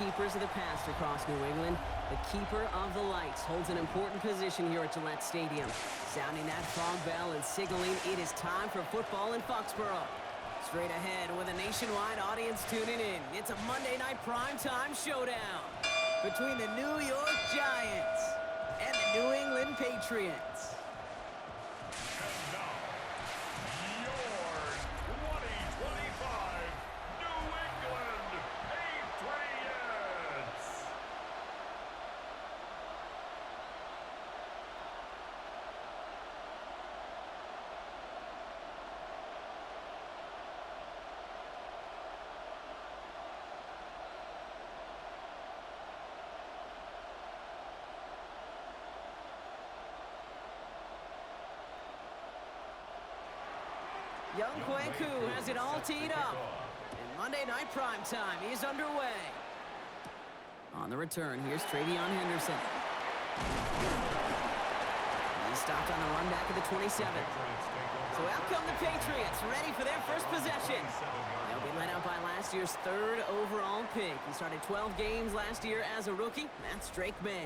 keepers of the past across New England. The keeper of the lights holds an important position here at Gillette Stadium, sounding that fog bell and signaling it is time for football in Foxborough. Straight ahead with a nationwide audience tuning in, it's a Monday night primetime showdown between the New York Giants and the New England Patriots. Young Kwaku has it all teed up, and Monday Night Primetime is underway. On the return, here's Travion Henderson. He's stopped on the run back at the 27. So out come the Patriots, ready for their first possession. They'll be led out by last year's third overall pick. He started 12 games last year as a rookie. That's Drake May.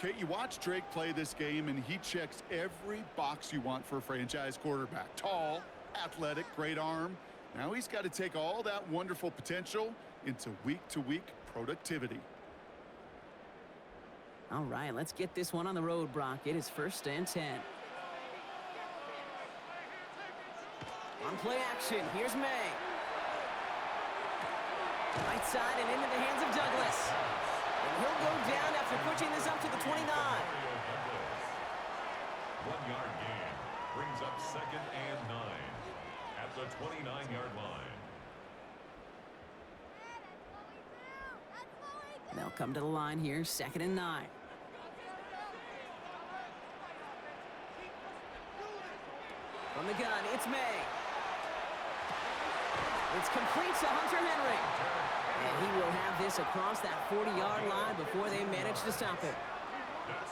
Kate, you watch Drake play this game, and he checks every box you want for a franchise quarterback. Tall, athletic, great arm. Now he's got to take all that wonderful potential into week-to-week productivity. All right, let's get this one on the road, Brock. It is 1st and 10. On play action, here's May. Right side and into the hands of Douglas. And he'll go down after pushing this up to the 29. 1-yard gain brings up 2nd and 9. At the 29-yard line. They'll come to the line here, 2nd and 9. From the gun, it's May. It's complete to Hunter Henry. And he will have this across that 40-yard line before they manage to stop him.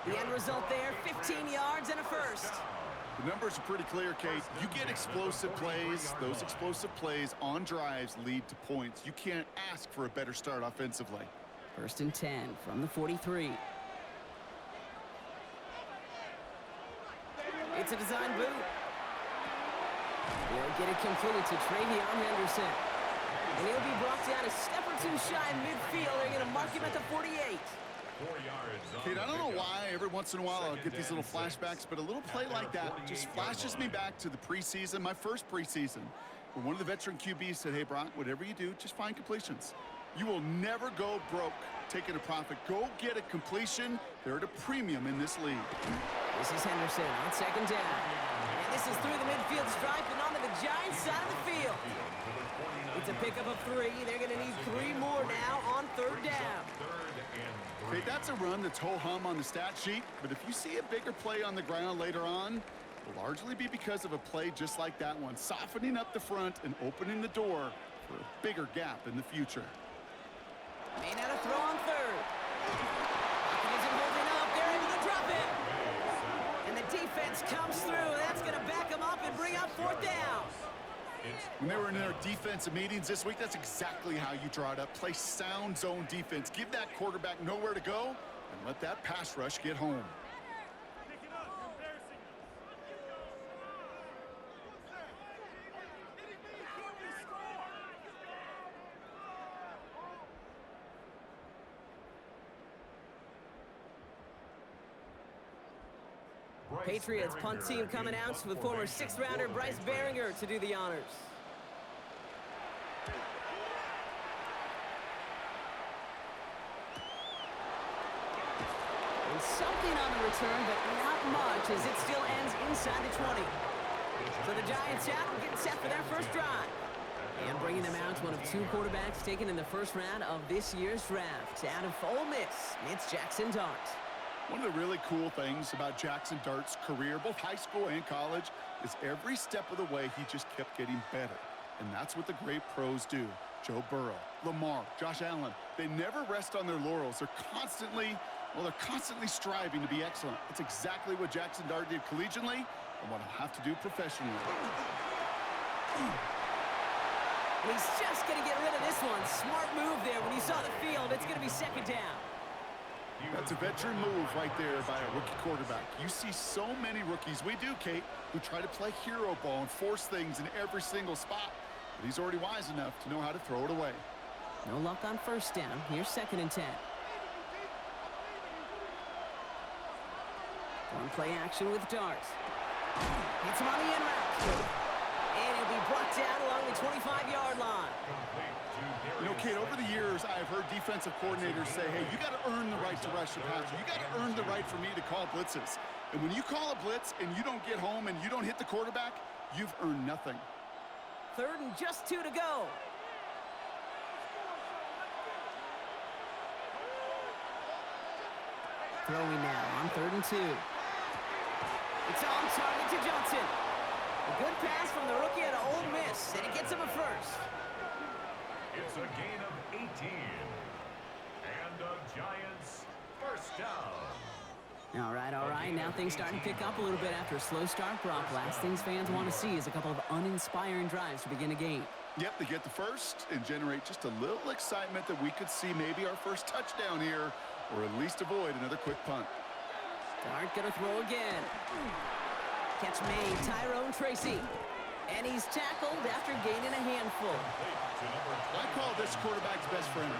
The end result there, 15 yards and a first. The numbers are pretty clear, Kate. You get explosive plays. Those explosive plays on drives lead to points. You can't ask for a better start offensively. 1st and 10 from the 43. It's a design boot. They'll get it completed to Travion Henderson. And he'll be brought down a step or two shy in midfield. They're going to mark him at the 48. 4 yards. Kate, I don't know why every once in a while I'll get these little flashbacks, but a little play like that just flashes me back to the preseason, my first preseason, where one of the veteran QBs said, hey, Brock, whatever you do, just find completions. You will never go broke taking a profit. Go get a completion. They're at a premium in this league. This is Henderson on 2nd down. And this is through the midfield stripe and onto the Giants side of the field. It's a pickup of 3. They're going to need 3 more now on 3rd down. Okay, that's a run that's ho-hum on the stat sheet, but if you see a bigger play on the ground later on, it'll largely be because of a play just like that one, softening up the front and opening the door for a bigger gap in the future. May not have throw on 3rd. Isn't holding up. They're able to drop it. And the defense comes through. That's going to back them up and bring up 4th down. When they were in their defensive meetings this week, that's exactly how you draw it up. Play sound zone defense. Give that quarterback nowhere to go and let that pass rush get home. Patriots punt team coming out with former 6th-rounder Bryce Baringer to do the honors. And something on the return, but not much as it still ends inside the 20. So the Giants out and getting set for their first drive. And bringing them out, one of 2 quarterbacks taken in the first round of this year's draft. Out of Ole Miss, it's Jackson Dart. One of the really cool things about Jackson Dart's career, both high school and college, is every step of the way he just kept getting better. And that's what the great pros do. Joe Burrow, Lamar, Josh Allen, they never rest on their laurels. They're constantly striving to be excellent. That's exactly what Jackson Dart did collegiately and what he'll have to do professionally. And he's just going to get rid of this one. Smart move there when you saw the field. It's going to be second down. That's a veteran move right there by a rookie quarterback. You see so many rookies, we do, Kate, who try to play hero ball and force things in every single spot. But he's already wise enough to know how to throw it away. No luck on first down. Here's 2nd and 10. One play action with Dart. Hits him on the in route. And he'll be brought down along the 25-yard line. You know, Kate, over the years, I've heard defensive coordinators say, hey, you got to earn the right to rush the passer. You got to earn the right for me to call blitzes. And when you call a blitz and you don't get home and you don't hit the quarterback, you've earned nothing. 3rd and just 2 to go. Throwing now on 3rd and 2. It's on target to Johnson. A good pass from the rookie at Ole Miss, and it gets him a first. It's a gain of 18. And the Giants first down. All right. Now things starting to pick up a little bit after a slow start, Brock. Last things fans want to see is a couple of uninspiring drives to begin a game. Yep, they get the first and generate just a little excitement that we could see maybe our first touchdown here, or at least avoid another quick punt. Dart gonna throw again. Catch made, Tyrone Tracy. And he's tackled after gaining a handful. I call this quarterback's best friend.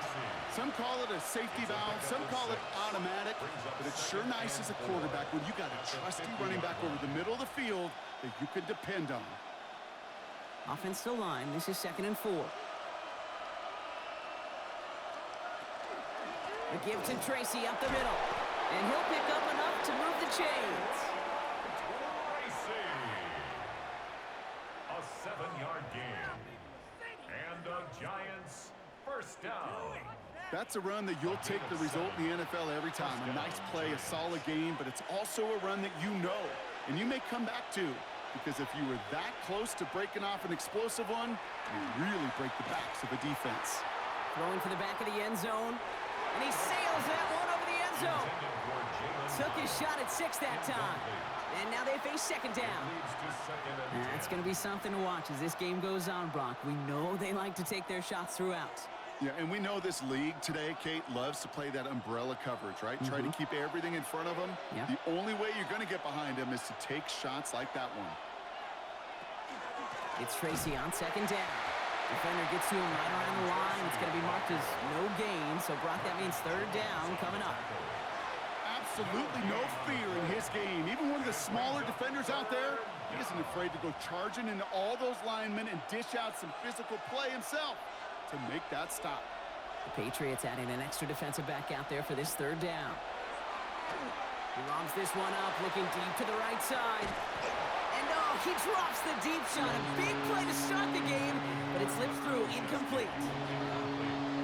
Some call it a safety valve, some call it automatic, but it's sure nice as a quarterback when you got a trusty running back over the middle of the field that you can depend on. Offensive line, this is 2nd and 4. The give to Tracy up the middle. And he'll pick up enough to move the chains. Tracy. A 7-yard gain. And the Giants first down. That's a run that you'll take the result in the NFL every time. A nice play, a solid game, but it's also a run that you know, and you may come back to, because if you were that close to breaking off an explosive one, you really break the backs of a defense. Throwing to the back of the end zone, and he sails that one over the end zone. Took his shot at 6 that time. And now they face 2nd down. That's going to be something to watch as this game goes on, Brock. We know they like to take their shots throughout. Yeah, and we know this league today, Kate, loves to play that umbrella coverage, right? Try to keep everything in front of them. Yep. The only way you're going to get behind them is to take shots like that one. It's Tracy on 2nd down. Defender gets to him right around the line. It's going to be marked as no gain. So, Brock, that means 3rd down coming up. Absolutely no fear in his game. Even one of the smaller defenders out there, he isn't afraid to go charging into all those linemen and dish out some physical play himself to make that stop. The Patriots adding an extra defensive back out there for this 3rd down. He lobs this one up, looking deep to the right side. And oh, he drops the deep shot. A big play to start the game, but it slips through incomplete.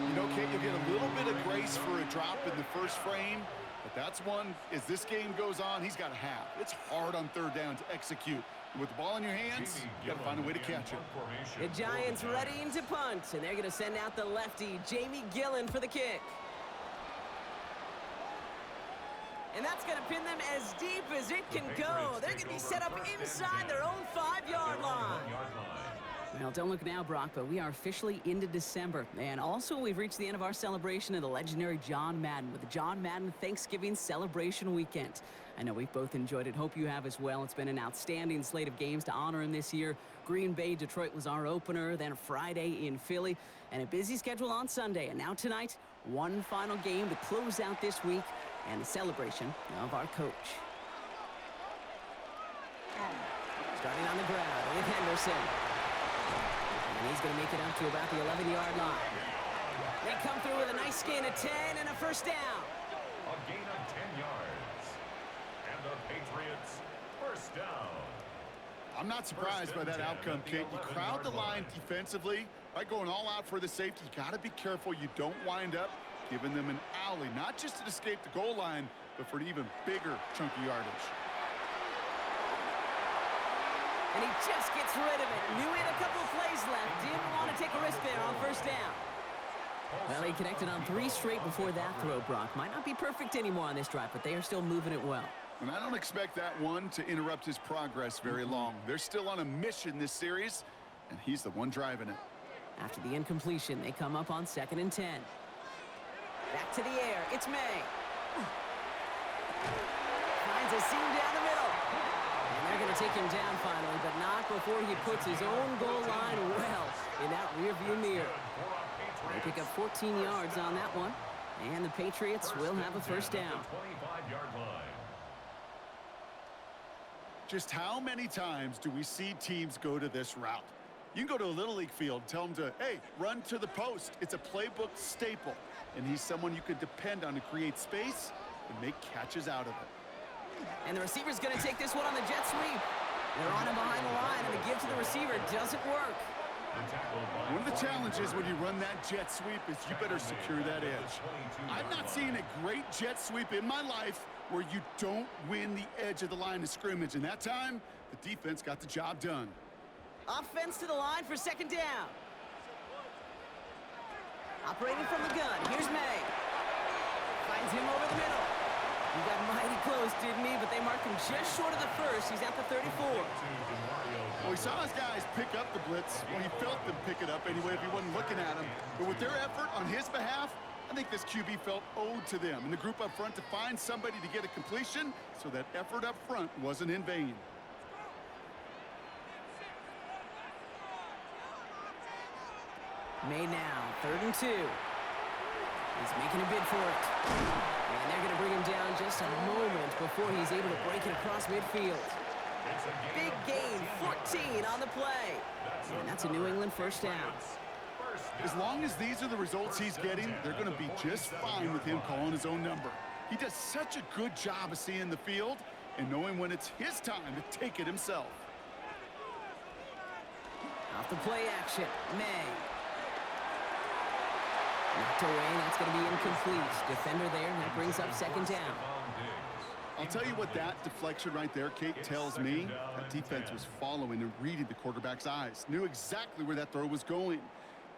You know, Kate, you'll get a little bit of grace for a drop in the first frame, but that's one, as this game goes on, he's got to have. It's hard on 3rd down to execute. With the ball in your hands, you got to find a way to catch it. The Giants readying to punt, and they're going to send out the lefty, Jamie Gillen, for the kick. And that's going to pin them as deep as it can go. They're going to be set up inside their own 5-yard line. Well, don't look now, Brock, but we are officially into December. And also, we've reached the end of our celebration of the legendary John Madden with the John Madden Thanksgiving Celebration Weekend. I know we've both enjoyed it. Hope you have as well. It's been an outstanding slate of games to honor him this year. Green Bay, Detroit was our opener, then Friday in Philly, and a busy schedule on Sunday. And now tonight, one final game to close out this week and a celebration of our coach. Starting on the ground with Henderson. And he's going to make it up to about the 11-yard line. They come through with a nice gain of 10 and a first down. A gain of 10 yards. And the Patriots first down. I'm not surprised by that outcome, Kate. You crowd the line defensively by going all out for the safety. You got to be careful you don't wind up giving them an alley, not just to escape the goal line, but for an even bigger chunky yardage. And he just gets rid of it. Knew he had a couple of plays left. Didn't want to take a risk there on first down. Well, he connected on 3 straight before that throw, Brock. Might not be perfect anymore on this drive, but they are still moving it well. And I don't expect that one to interrupt his progress very long. They're still on a mission this series, and he's the one driving it. After the incompletion, they come up on 2nd and 10. Back to the air. It's May. Finds a seam down the middle. And they're going to take him down finally, but not before he puts his own goal line well in that rearview mirror. They pick up 14 yards on that one, and the Patriots will have a first down. 25-yard line. Just how many times do we see teams go to this route? You can go to a Little League field, tell them to, hey, run to the post. It's a playbook staple, and he's someone you could depend on to create space and make catches out of it. And the receiver's going to take this one on the jet sweep. They're on him behind the line, and the give to the receiver doesn't work. One of the challenges when you run that jet sweep is you better secure that edge. I've not seen a great jet sweep in my life where you don't win the edge of the line of scrimmage, and that time, the defense got the job done. Offense to the line for 2nd down. Operating from the gun, here's May. Finds him over the middle. He got mighty close, didn't he? But they marked him just short of the first. He's at the 34. Well, he saw his guys pick up the blitz. Well, he felt them pick it up anyway if he wasn't looking at him. But with their effort on his behalf, I think this QB felt owed to them and the group up front to find somebody to get a completion, so that effort up front wasn't in vain. May now, 3rd and 2. He's making a bid for it. And they're going to bring him down just a moment before he's able to break it across midfield. Big gain, 14 on the play. And that's a New England first down. As long as these are the results he's getting, they're going to be just fine with him calling his own number. He does such a good job of seeing the field and knowing when it's his time to take it himself. Off the play action, May. Knocked away, that's going to be incomplete. Defender there, and that brings up 2nd down. I'll tell you what that deflection right there, Kate, tells me. That defense was following and reading the quarterback's eyes. Knew exactly where that throw was going.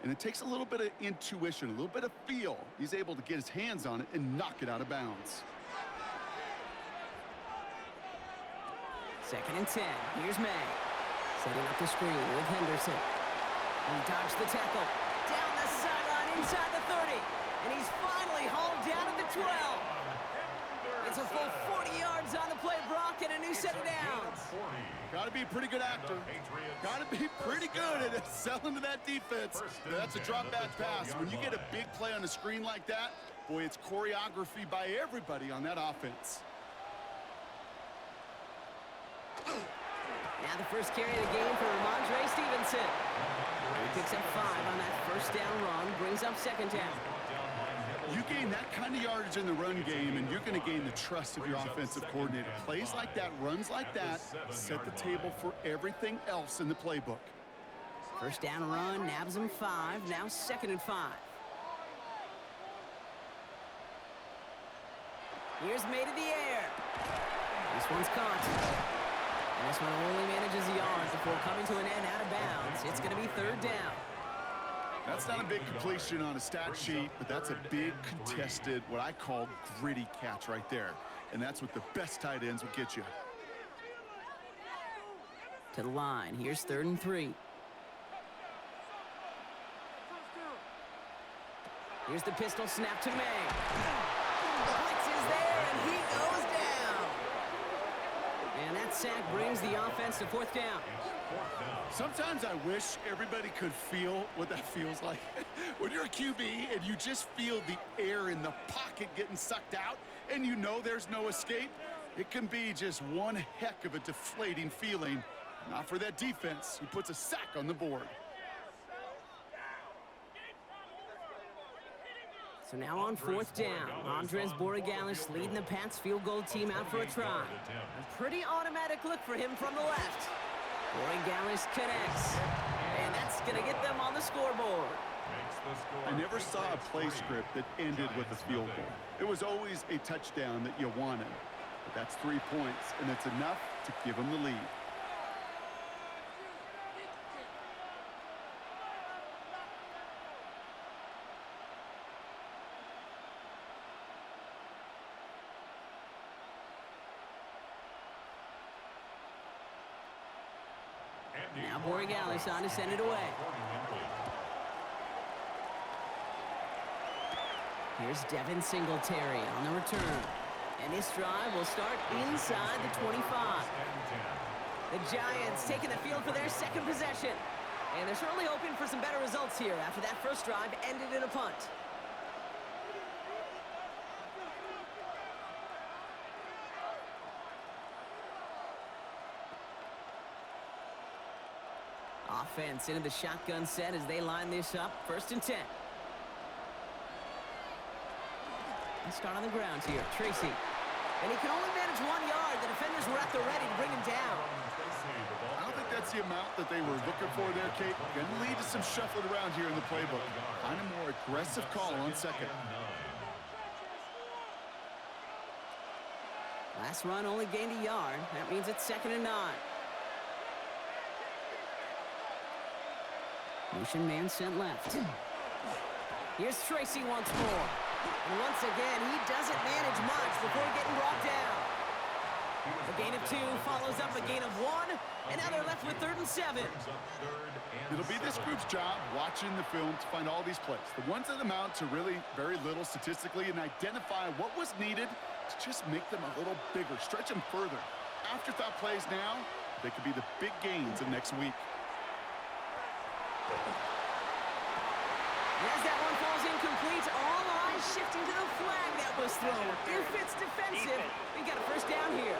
And it takes a little bit of intuition, a little bit of feel. He's able to get his hands on it and knock it out of bounds. 2nd and 10. Here's May. Setting up the screen with Henderson. He dodged the tackle. Down the sideline inside the 30. And he's finally hauled down at the 12. It's a full 40 yards on the play, Brock, and a new set of downs. Got to be a pretty good actor. Got to be pretty good at selling to that defense. That's a drop back pass. When you get a big play on the screen like that, boy, it's choreography by everybody on that offense. Now the first carry of the game for Ramondre Stevenson. He picks up 5 on that first down run, brings up 2nd down. You gain that kind of yardage in the run game, and you're going to gain the trust of your offensive coordinator. Plays like that, runs like that, set the table for everything else in the playbook. First down run, nabs him 5, now 2nd and 5. Here's May to the air. This one's caught. And this one only manages the yards before coming to an end out of bounds. It's going to be 3rd down. That's not a big completion on a stat sheet, but that's a big contested, what I call gritty catch right there. And that's what the best tight ends will get you. To the line. Here's 3rd and 3. Here's the pistol snap to May. Blitz is there, and he goes down. And that sack brings the offense to 4th down. Sometimes I wish everybody could feel what that feels like. When you're a QB and you just feel the air in the pocket getting sucked out and you know there's no escape, it can be just one heck of a deflating feeling. Not for that defense who puts a sack on the board. So now on 4th down, Andres Borregales leading the Pats field goal team out for a try. A pretty automatic look for him from the left. Borregales connects, and that's going to get them on the scoreboard. I never saw a play script that ended with a field goal. It was always a touchdown that you wanted. But that's 3 points, and it's enough to give them the lead. Now Borregales on to send it away. Here's Devin Singletary on the return. And this drive will start inside the 25. The Giants taking the field for their second possession. And they're certainly hoping for some better results here after that first drive ended in a punt. Offense into the shotgun set as they line this up. 1st and 10. Let's start on the ground here. Tracy. And he can only manage 1 yard. The defenders were at the ready to bring him down. I don't think that's the amount that they were looking for there, Kate. Going to lead to some shuffling around here in the playbook. Find a more aggressive call on 2nd. Last run only gained a yard. That means it's 2nd and 9. Motion man sent left. Here's Tracy once more. And once again, he doesn't manage much before getting brought down. A gain of 2 follows up a gain of 1. And now they're left with 3rd and 7. It'll be this group's job watching the film to find all these plays. The ones that amount to really very little statistically and identify what was needed to just make them a little bigger, stretch them further. Afterthought plays now, they could be the big gains of next week. As that one falls incomplete, all eyes shifting to the flag that was thrown. If it's defensive, we got a 1st down here.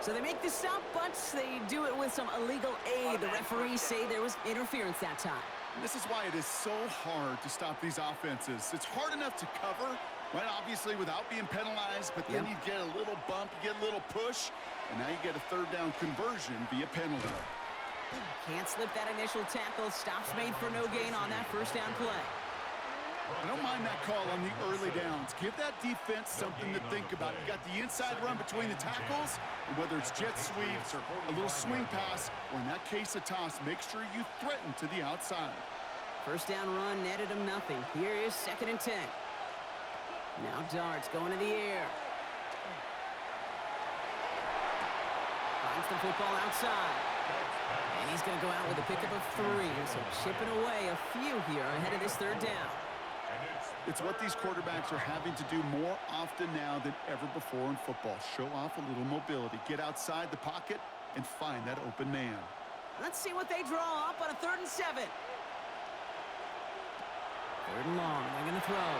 So they make the stop, but they do it with some illegal aid. The referees say there was interference that time. This is why it is so hard to stop these offenses. It's hard enough to cover, right, obviously, without being penalized, but then you get a little bump, you get a little push, and now you get a 3rd down conversion via penalty. Can't slip that initial tackle. Stops made for no gain on that 1st down play. I don't mind that call on the early downs. Give that defense something to think about. You got the inside run between the tackles, and whether it's jet sweeps or a little swing pass, or in that case a toss, make sure you threaten to the outside. 1st down run netted him nothing. Here is 2nd and 10. Now Darts going to the air. Finds the football outside. And he's going to go out with a pickup of 3. So chipping away a few here ahead of this 3rd down. It's what these quarterbacks are having to do more often now than ever before in football. Show off a little mobility. Get outside the pocket and find that open man. Let's see what they draw up on a 3rd and 7. 3rd and long. They're going to throw.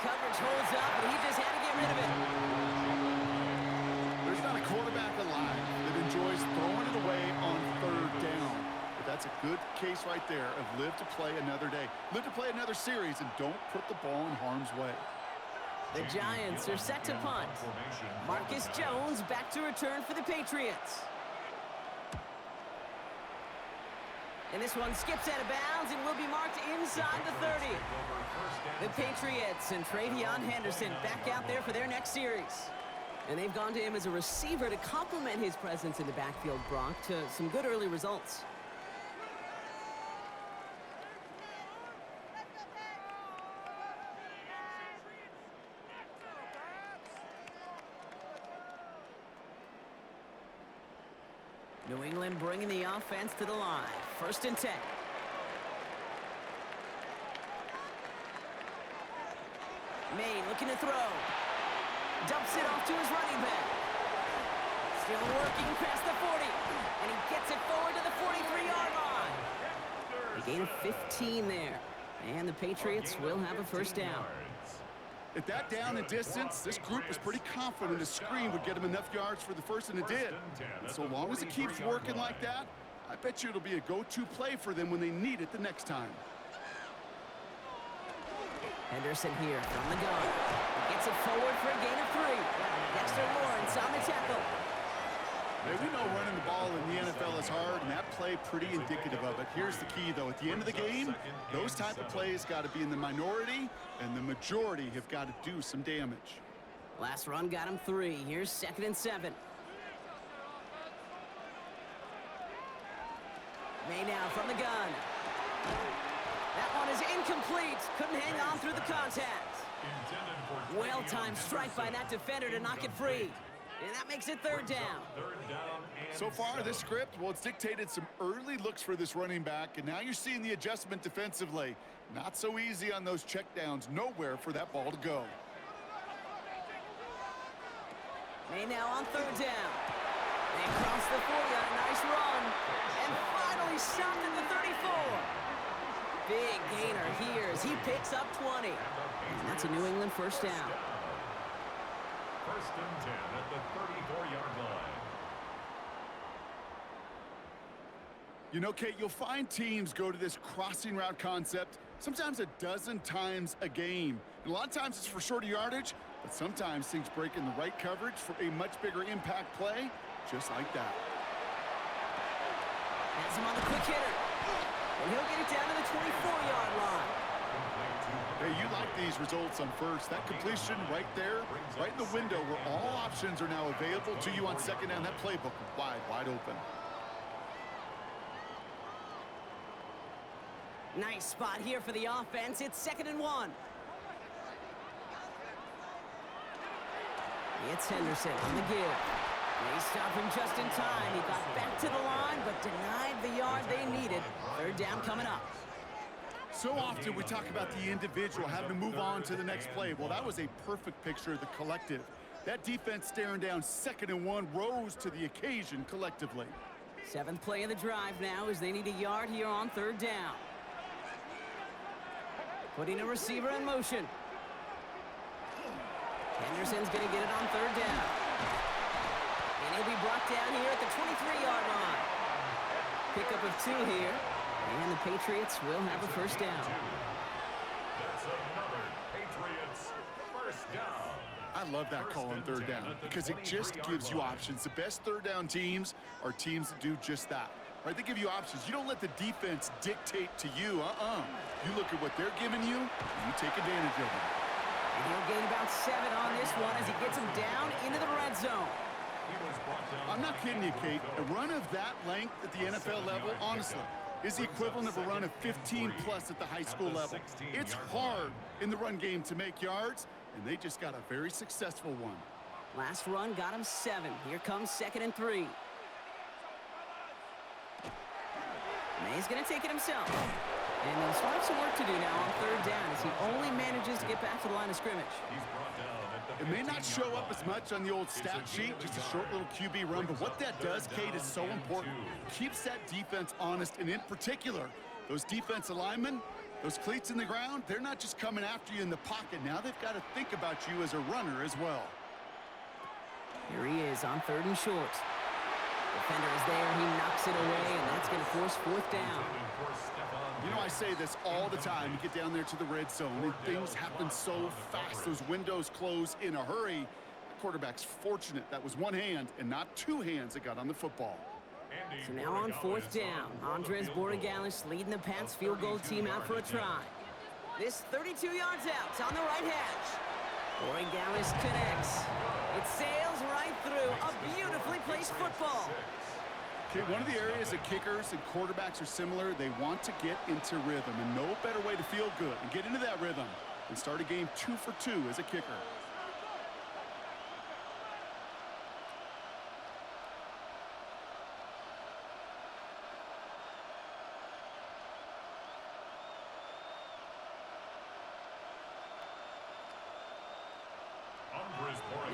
Coverage holds up, but he just had to get rid of it. There's not a quarterback alive that enjoys throwing it away on 3rd down. But that's a good case right there of live to play another day. Live to play another series and don't put the ball in harm's way. The Giants are set to punt. Marcus Jones back to return for the Patriots. And this one skips out of bounds and will be marked inside the 30. The Patriots and Travion Henderson back out there for their next series. And they've gone to him as a receiver to complement his presence in the backfield, Brock, to some good early results. New England bringing the offense to the line. 1st and 10. Maine looking to throw. Dumps it off to his running back. Still working past the 40. And he gets it forward to the 43-yard line. A gain of 15 there. And the Patriots will have a 1st down. At that down and distance, this group was pretty confident a screen would get them enough yards for the 1st, and it did. And so long as it keeps working like that, I bet you it'll be a go-to play for them when they need it the next time. Henderson here from the gun. Gets it forward for a gain of 3. Dexter Lawrence on the tackle. Hey, we know running the ball in the NFL is hard, and that play pretty indicative of it. Here's the key, though. At the end of the game, those type of plays got to be in the minority, and the majority have got to do some damage. Last run got him 3. Here's 2nd and 7. May now from the gun. That one is incomplete. Couldn't hang on through the contact. Well-timed strike by that defender to knock it free. And that makes it third down. Third down and So far, 7. this script, well, it's dictated some early looks for this running back, and now you're seeing the adjustment defensively. Not so easy on those checkdowns. Nowhere for that ball to go. May now on third down. They cross the 40 on a nice run. And finally stopped at the 34. Big gainer here as he picks up 20. And that's a New England first down. First and 10 at the 34-yard line. You know, Kate, you'll find teams go to this crossing route concept sometimes a dozen times a game. And a lot of times it's for shorter yardage, but sometimes things break in the right coverage for a much bigger impact play, just like that. Has him on the quick hitter. And he'll get it down to the 24-yard line. Hey, you like these results on first. That completion right there, right in the window where all options are now available to you on second down. That playbook wide open. Nice spot here for the offense. It's 2nd and 1. It's Henderson on the give. They stop him just in time. He got back to the line, but denied the yard they needed. Third down coming up. So often we talk about the individual having to move on to the next play. Well, that was a perfect picture of the collective. That defense staring down 2nd and 1 rose to the occasion collectively. 7th play of the drive now as they need a yard here on third down. Putting a receiver in motion. Henderson's going to get it on third down. And he'll be brought down here at the 23-yard line. Pickup of 2 here. And the Patriots will have a first down. That's another Patriots first down. I love that call on third down because it just gives you options. The best third down teams are teams that do just that. Right? They give you options. You don't let the defense dictate to you. You look at what they're giving you, and you take advantage of them. And he'll gain about 7 on this one as he gets him down into the red zone. I'm not kidding you, Kate. A run of that length at the NFL level, honestly, is the equivalent of a run of 15-plus at the high school level. It's hard in the run game to make yards, and they just got a very successful one. Last run got him 7. Here comes 2nd and 3. May's going to take it himself. And they'll still have some work to do now on third down as he only manages to get back to the line of scrimmage. It may not show up as much on the old stat sheet, just a short little QB run, but what that does, Kate, is so important. Keeps that defense honest, and in particular, those defensive linemen, those cleats in the ground, they're not just coming after you in the pocket. Now they've got to think about you as a runner as well. Here he is on 3rd and short. Defender is there, he knocks it away, and that's going to force 4th down. You know, I say this all the time. You get down there to the red zone, and things happen so fast. Those windows close in a hurry. The quarterback's fortunate that was one hand and not 2 hands that got on the football. So now on 4th down, Andres Borregales leading the Pats field goal team out for a try. This 32 yards out on the right hash. Borregales connects. It sails right through. A beautifully placed football. Okay, one of the areas that kickers and quarterbacks are similar, they want to get into rhythm, and no better way to feel good and get into that rhythm than start a game 2 for 2 as a kicker.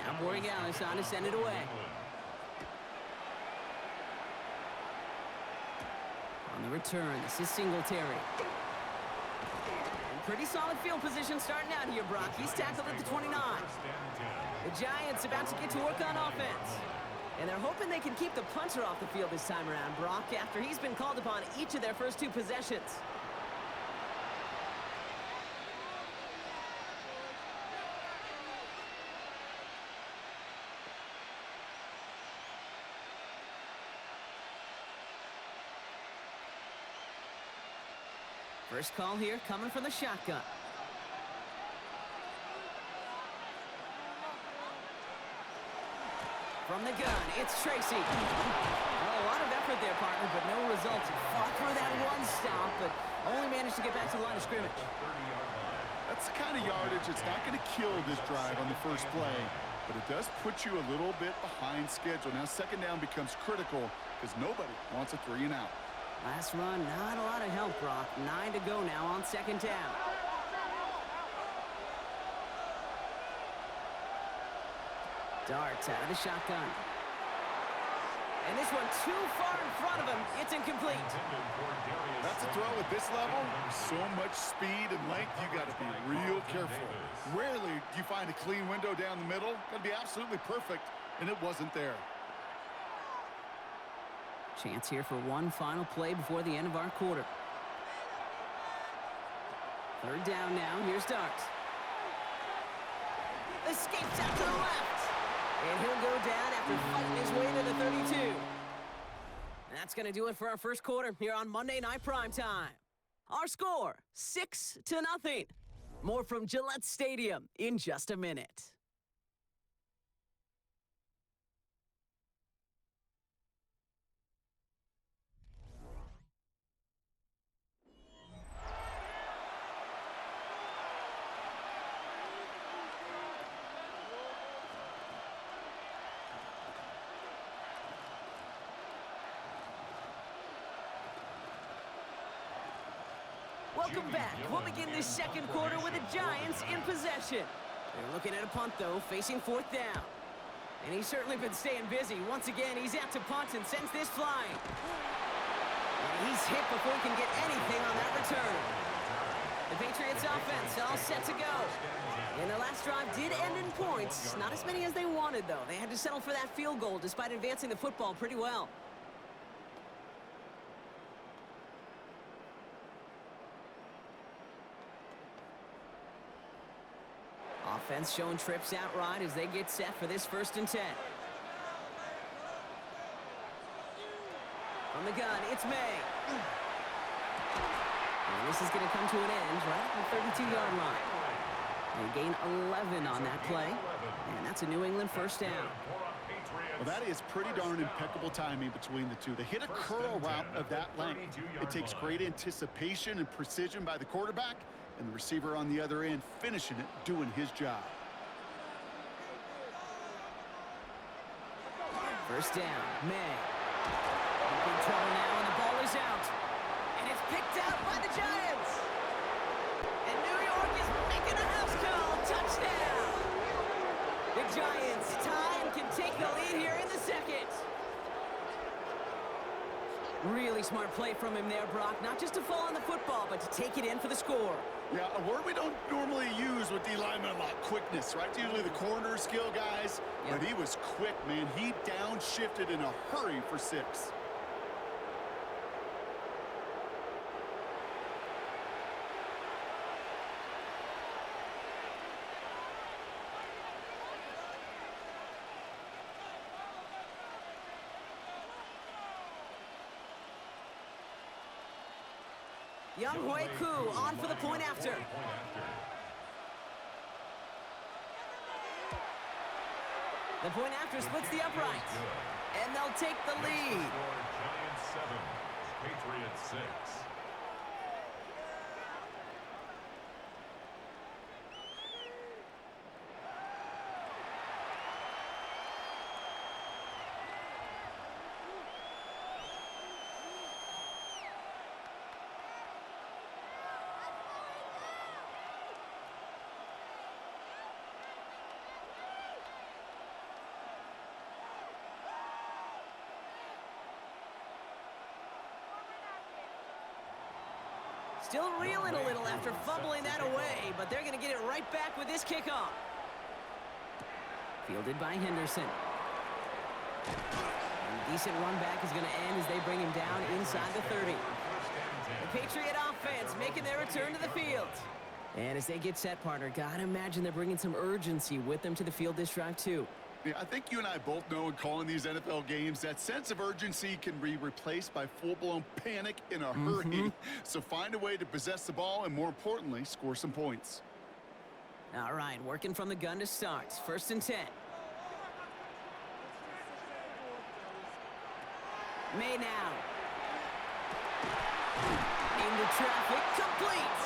Now Borregales on to send it away. On the return, this is Singletary. And pretty solid field position starting out here, Brock. He's tackled at the 29. The Giants about to get to work on offense. And they're hoping they can keep the punter off the field this time around, Brock, after he's been called upon each of their first 2 possessions. First call here coming from the shotgun. From the gun, it's Tracy. Well, a lot of effort there, partner, but no results. He fought through that one stop, but only managed to get back to the line of scrimmage. That's the kind of yardage that's not going to kill this drive on the first play. but it does put you a little bit behind schedule. Now, second down becomes critical because nobody wants a 3-and-out. Last run, not a lot of help, Brock. 9 to go now on second down. Darts out of the shotgun. And this one too far in front of him. It's incomplete. That's a throw at this level. So much speed and length, you got to be real careful. Rarely do you find a clean window down the middle. Got to be absolutely perfect, and it wasn't there. Chance here for one final play before the end of our quarter. Third down now. Here's Darts. Escapes out to the left. And he'll go down after fighting his way to the 32. And that's going to do it for our first quarter here on Monday Night Primetime. Our score, 6-0. More from Gillette Stadium in just a minute. Welcome back. We'll begin this second quarter with the Giants in possession. They're looking at a punt, though, facing fourth down. And he's certainly been staying busy. Once again, he's out to punt and sends this flying. And he's hit before he can get anything on that return. The Patriots offense all set to go. And their last drive did end in points. Not as many as they wanted, though. They had to settle for that field goal despite advancing the football pretty well. Offense showing trips out right as they get set for this 1st and 10. From the gun, it's May. And this is going to come to an end right at the 32-yard line. They gain 11 on that play, and that's a New England first down. Well, that is pretty darn impeccable timing between the two. They hit a curl route of that length. It takes great anticipation and precision by the quarterback, and the receiver on the other end finishing it, doing his job. First down, May. In big trouble now, and the ball is out. And it's picked out by the Giants. And New York is making a house call. Touchdown! The Giants tie and can take the lead here in the second. Really smart play from him there, Brock. Not just to fall on the football, but to take it in for the score. Yeah, a word we don't normally use with D linemen a lot, quickness, right? Usually the corner skill guys, but he was quick, man. He downshifted in a hurry for 6. Young Hui Koo on for the point after. The point after splits the uprights. And they'll take the lead. Giants 7, Patriots 6. Still reeling a little after fumbling that away, but they're going to get it right back with this kickoff. Fielded by Henderson. And decent run back is going to end as they bring him down inside the 30. The Patriot offense making their return to the field. And as they get set, partner, gotta imagine they're bringing some urgency with them to the field this drive, too. Yeah, I think you and I both know in calling these NFL games, that sense of urgency can be replaced by full-blown panic in a hurry. So find a way to possess the ball and, more importantly, score some points. All right, working from the gun to start. 1st and 10. May now. Into traffic, complete.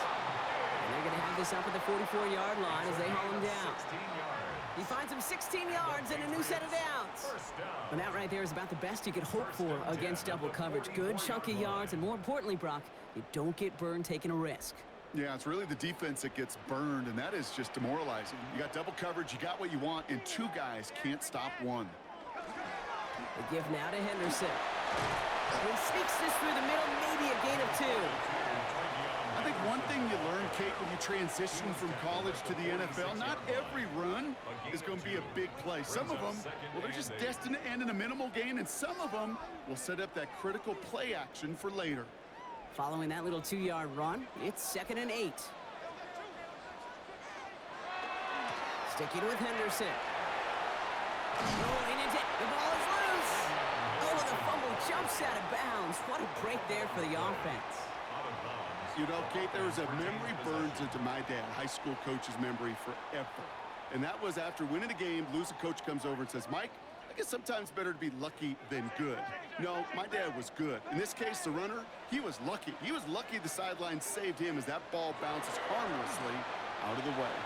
And they're going to have this up at the 44-yard line as they haul him down. 16 yards. He finds him 16 yards and a new set of downs. And that right there is about the best you could hope for against double coverage. Good chunk of yards, and more importantly, Brock, you don't get burned taking a risk. Yeah, it's really the defense that gets burned, and that is just demoralizing. You got double coverage, you got what you want, and two guys can't stop one. The give now to Henderson. He sneaks this through the middle, maybe a gain of 2. I think one thing you learn, Kate, when you transition from college to the NFL, not every run is going to be a big play. Some of them, well, they're just destined to end in a minimal gain, and some of them will set up that critical play action for later. Following that little 2-yard run, it's 2nd and 8. Sticking with Henderson. Rolling into it. The ball is loose. Oh, the fumble jumps out of bounds. What a break there for the offense. You know, Kate, there was a memory burns into my dad, high school coach's memory forever. And that was after winning a game, losing coach comes over and says, Mike, I guess sometimes better to be lucky than good. No, my dad was good. In this case, the runner, he was lucky. He was lucky the sideline saved him as that ball bounces harmlessly out of the way.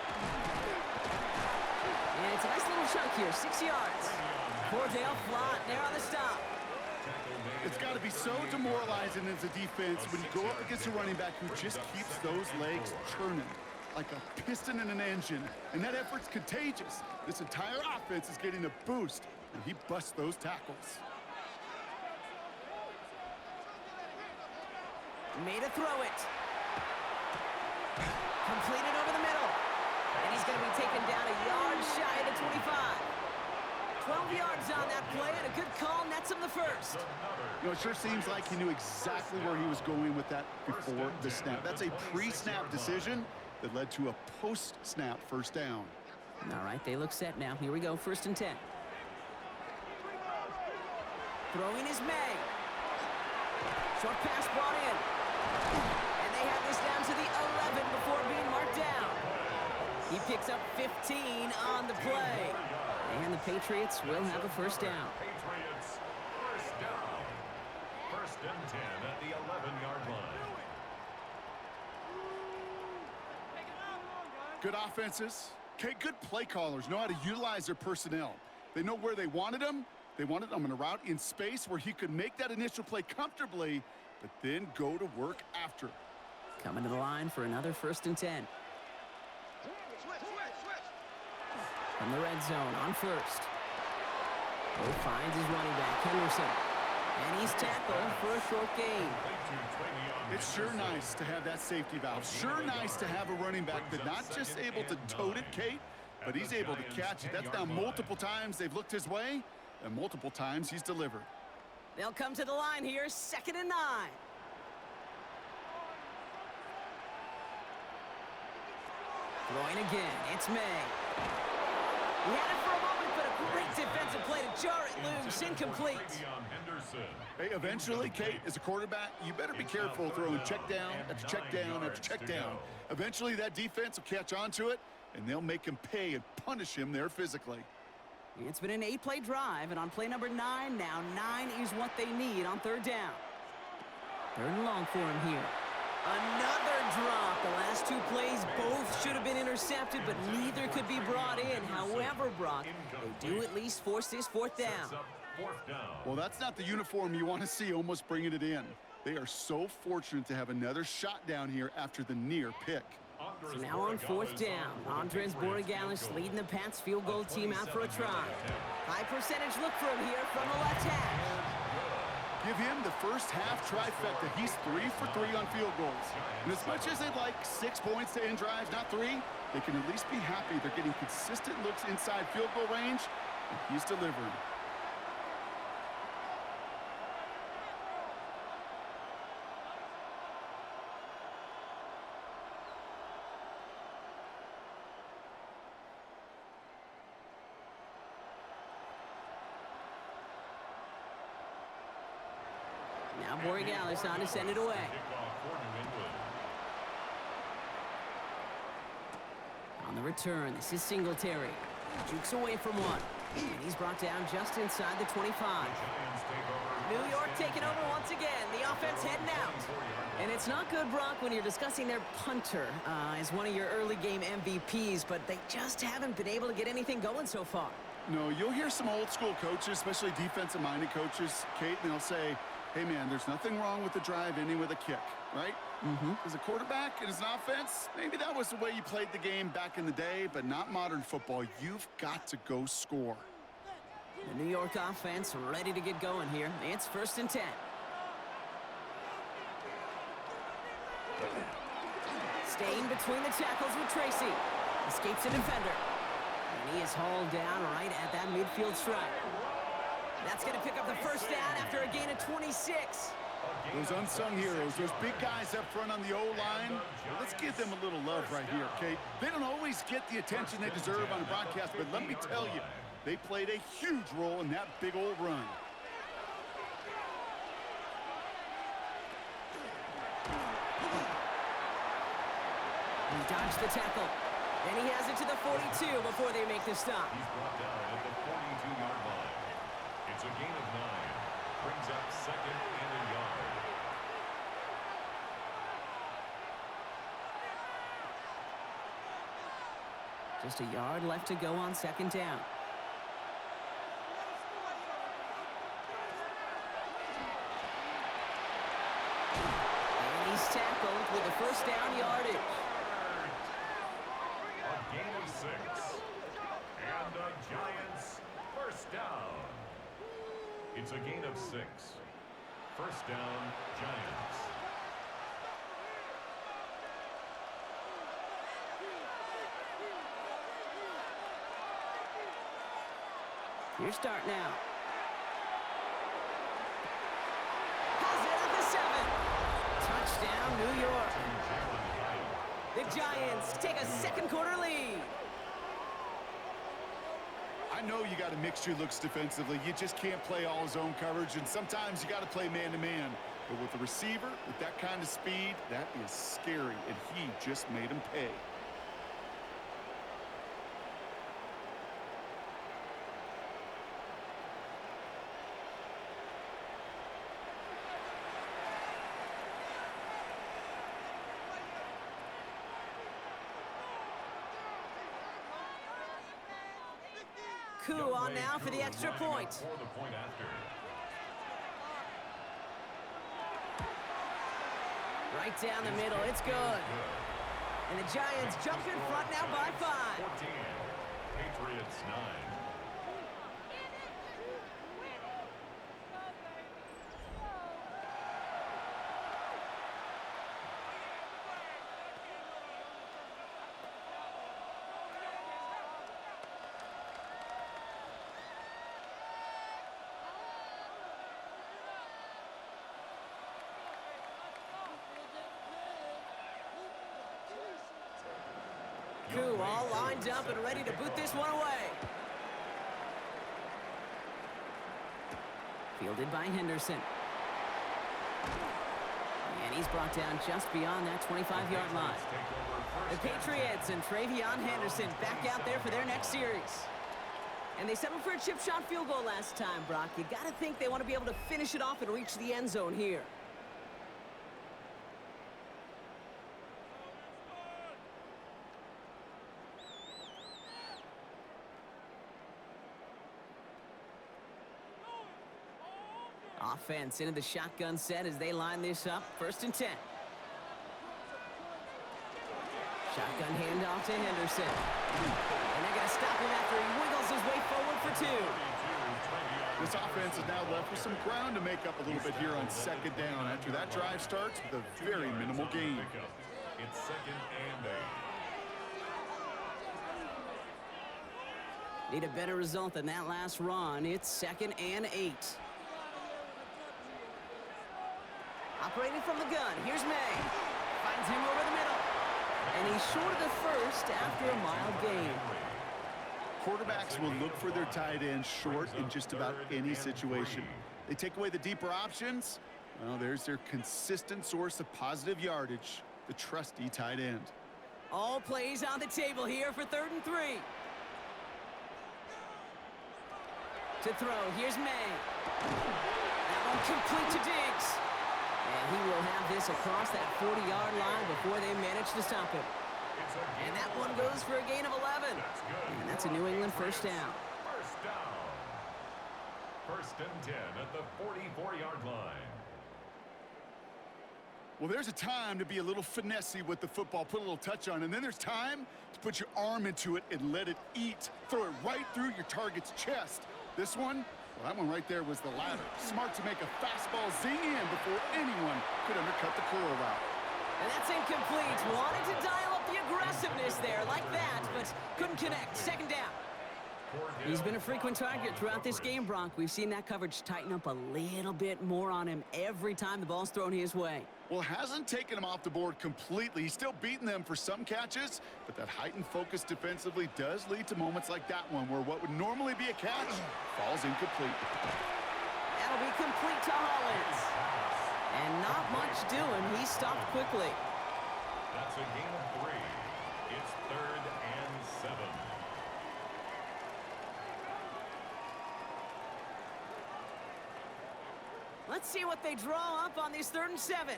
And it's a nice little chunk here, 6 yards. Cordell Flott there on the stop. It's got to be so demoralizing as a defense when you go up against a running back who just keeps those legs churning like a piston in an engine, and that effort's contagious. This entire offense is getting a boost, and he busts those tackles. Made a throw it. Completed over the middle. And he's going to be taken down a yard shy of the 25. 12 yards on that play, and a good call nets him the first. You know, it sure seems like he knew exactly where he was going with that before the snap. That's a pre-snap decision that led to a post-snap first down. All right, they look set now. Here we go, 1st and 10. Throwing is May. Short pass brought in. And they have this down to the 11 before being marked down. He picks up 15 on the play. And the Patriots will have a first down. Patriots, first down. 1st and 10 at the 11-yard line. Good offenses. Okay, good play callers know how to utilize their personnel. They know where they wanted him. They wanted him in a route in space where he could make that initial play comfortably, but then go to work after. Coming to the line for another 1st and 10. From the red zone on 1st. He finds his running back, Henderson. And he's tackled for a short gain. It's sure nice to have that safety valve. Sure nice to have a running back that's not just able to tote it, Kate, but he's able to catch it. That's now multiple times they've looked his way, and multiple times he's delivered. They'll come to the line here, 2nd and 9. Throwing again, it's May. He had it for a moment, but a great defensive play to jar it loose, incomplete. Hey, eventually, Kate, as a quarterback, you better be careful throwing check down after check down after check down. Eventually, that defense will catch on to it, and they'll make him pay and punish him there physically. It's been an 8-play drive, and on play number 9 now, 9 is what they need on 3rd down. 3rd and long for him here. Another drop. The last 2 plays both should have been intercepted, but neither could be brought in. However, Brock, they do at least force this 4th down. Well, that's not the uniform you want to see almost bringing it in. They are so fortunate to have another shot down here after the near pick. So now on 4th down, Andres Borregales leading the Pats field goal team out for a try. High percentage look for him here from the left hash. Give him the first half trifecta. He's 3 for 3 on field goals. And as much as they'd like 6 points to end drives, not 3, they can at least be happy they're getting consistent looks inside field goal range, and he's delivering. Now Borregales on to send it away. On the return, this is Singletary. Jukes away from one. And he's brought down just inside the 25. New York taking over once again. The offense heading out. And it's not good, Brock, when you're discussing their punter as one of your early game MVPs, but they just haven't been able to get anything going so far. No, you'll hear some old school coaches, especially defensive-minded coaches, Kate, and they'll say, hey, man, there's nothing wrong with the drive ending with a kick, right? As a quarterback and as an offense, maybe that was the way you played the game back in the day, but not modern football. You've got to go score. The New York offense ready to get going here. It's 1st and 10. Staying between the tackles with Tracy. Escapes a defender. And he is hauled down right at that midfield stripe. That's going to pick up the 1st down after a gain of 26. Those unsung heroes, those big guys up front on the O-line, well, let's give them a little love right here, okay? They don't always get the attention they deserve on a broadcast, but let me tell you, they played a huge role in that big old run. He dodged the tackle. Then he has it to the 42 before they make the stop. He's brought down at the 42-yard line. It's a gain of 9. Brings up 2nd and a yard. Just a yard left to go on 2nd down. And he's tackled with the 1st down yardage. A gain of 6. And the Giants 1st down. It's a gain of 6. 1st down, Giants. Your start now. Has it at the 7. Touchdown, New York. The Giants take a 2nd quarter lead. I know you got a mixture looks defensively. You just can't play all zone coverage, and sometimes you got to play man-to-man. But with a receiver, with that kind of speed, that is scary, and he just made him pay. Coup on now for the extra point. For the point after. Right down the middle, it's good. And the Giants jump in front now by 5. 14. Patriots 9. Coup all lined up and ready to boot this one away. Fielded by Henderson. And he's brought down just beyond that 25-yard line. The Patriots and Travion Henderson back out there for their next series. And they settled for a chip shot field goal last time, Brock. You got to think they want to be able to finish it off and reach the end zone here. Offense into the shotgun set as they line this up. 1st and 10. Shotgun handoff to Henderson. And they're going to stop him after he wiggles his way forward for 2. This offense is now left with some ground to make up a little bit here on 2nd down after that drive starts with a very minimal gain. It's 2nd and 8. Need a better result than that last run. It's 2nd and 8. Operating from the gun, here's May. Finds him over the middle. And he's short of the 1st after a mild gain. Quarterbacks will look for their tight end short in just about any situation. They take away the deeper options. Well, there's their consistent source of positive yardage, the trusty tight end. All plays on the table here for 3rd and 3. To throw, here's May. That one complete to Diggs. And he will have this across that 40-yard line before they manage to stop him. And that one goes for a gain of 11. And that's a New England first down. First down. First and 10 at the 44-yard line. Well, there's a time to be a little finessey with the football, put a little touch on, and then there's time to put your arm into it and let it eat. Throw it right through your target's chest. This one, well, that one right there was the latter. Smart to make a fastball zing in before anyone could undercut the curl route. And that's incomplete. Wanted to dial up the aggressiveness there like that, but couldn't connect. Second down. He's been a frequent target throughout this game, Bronk. We've seen that coverage tighten up a little bit more on him every time the ball's thrown his way. Well, hasn't taken him off the board completely. He's still beating them for some catches, but that heightened focus defensively does lead to moments like that one where what would normally be a catch falls incomplete. That'll be complete to Hollins. And not much doing. He stopped quickly. That's a gain of 3. It's 3rd and 7. Let's see what they draw up on this 3rd and 7.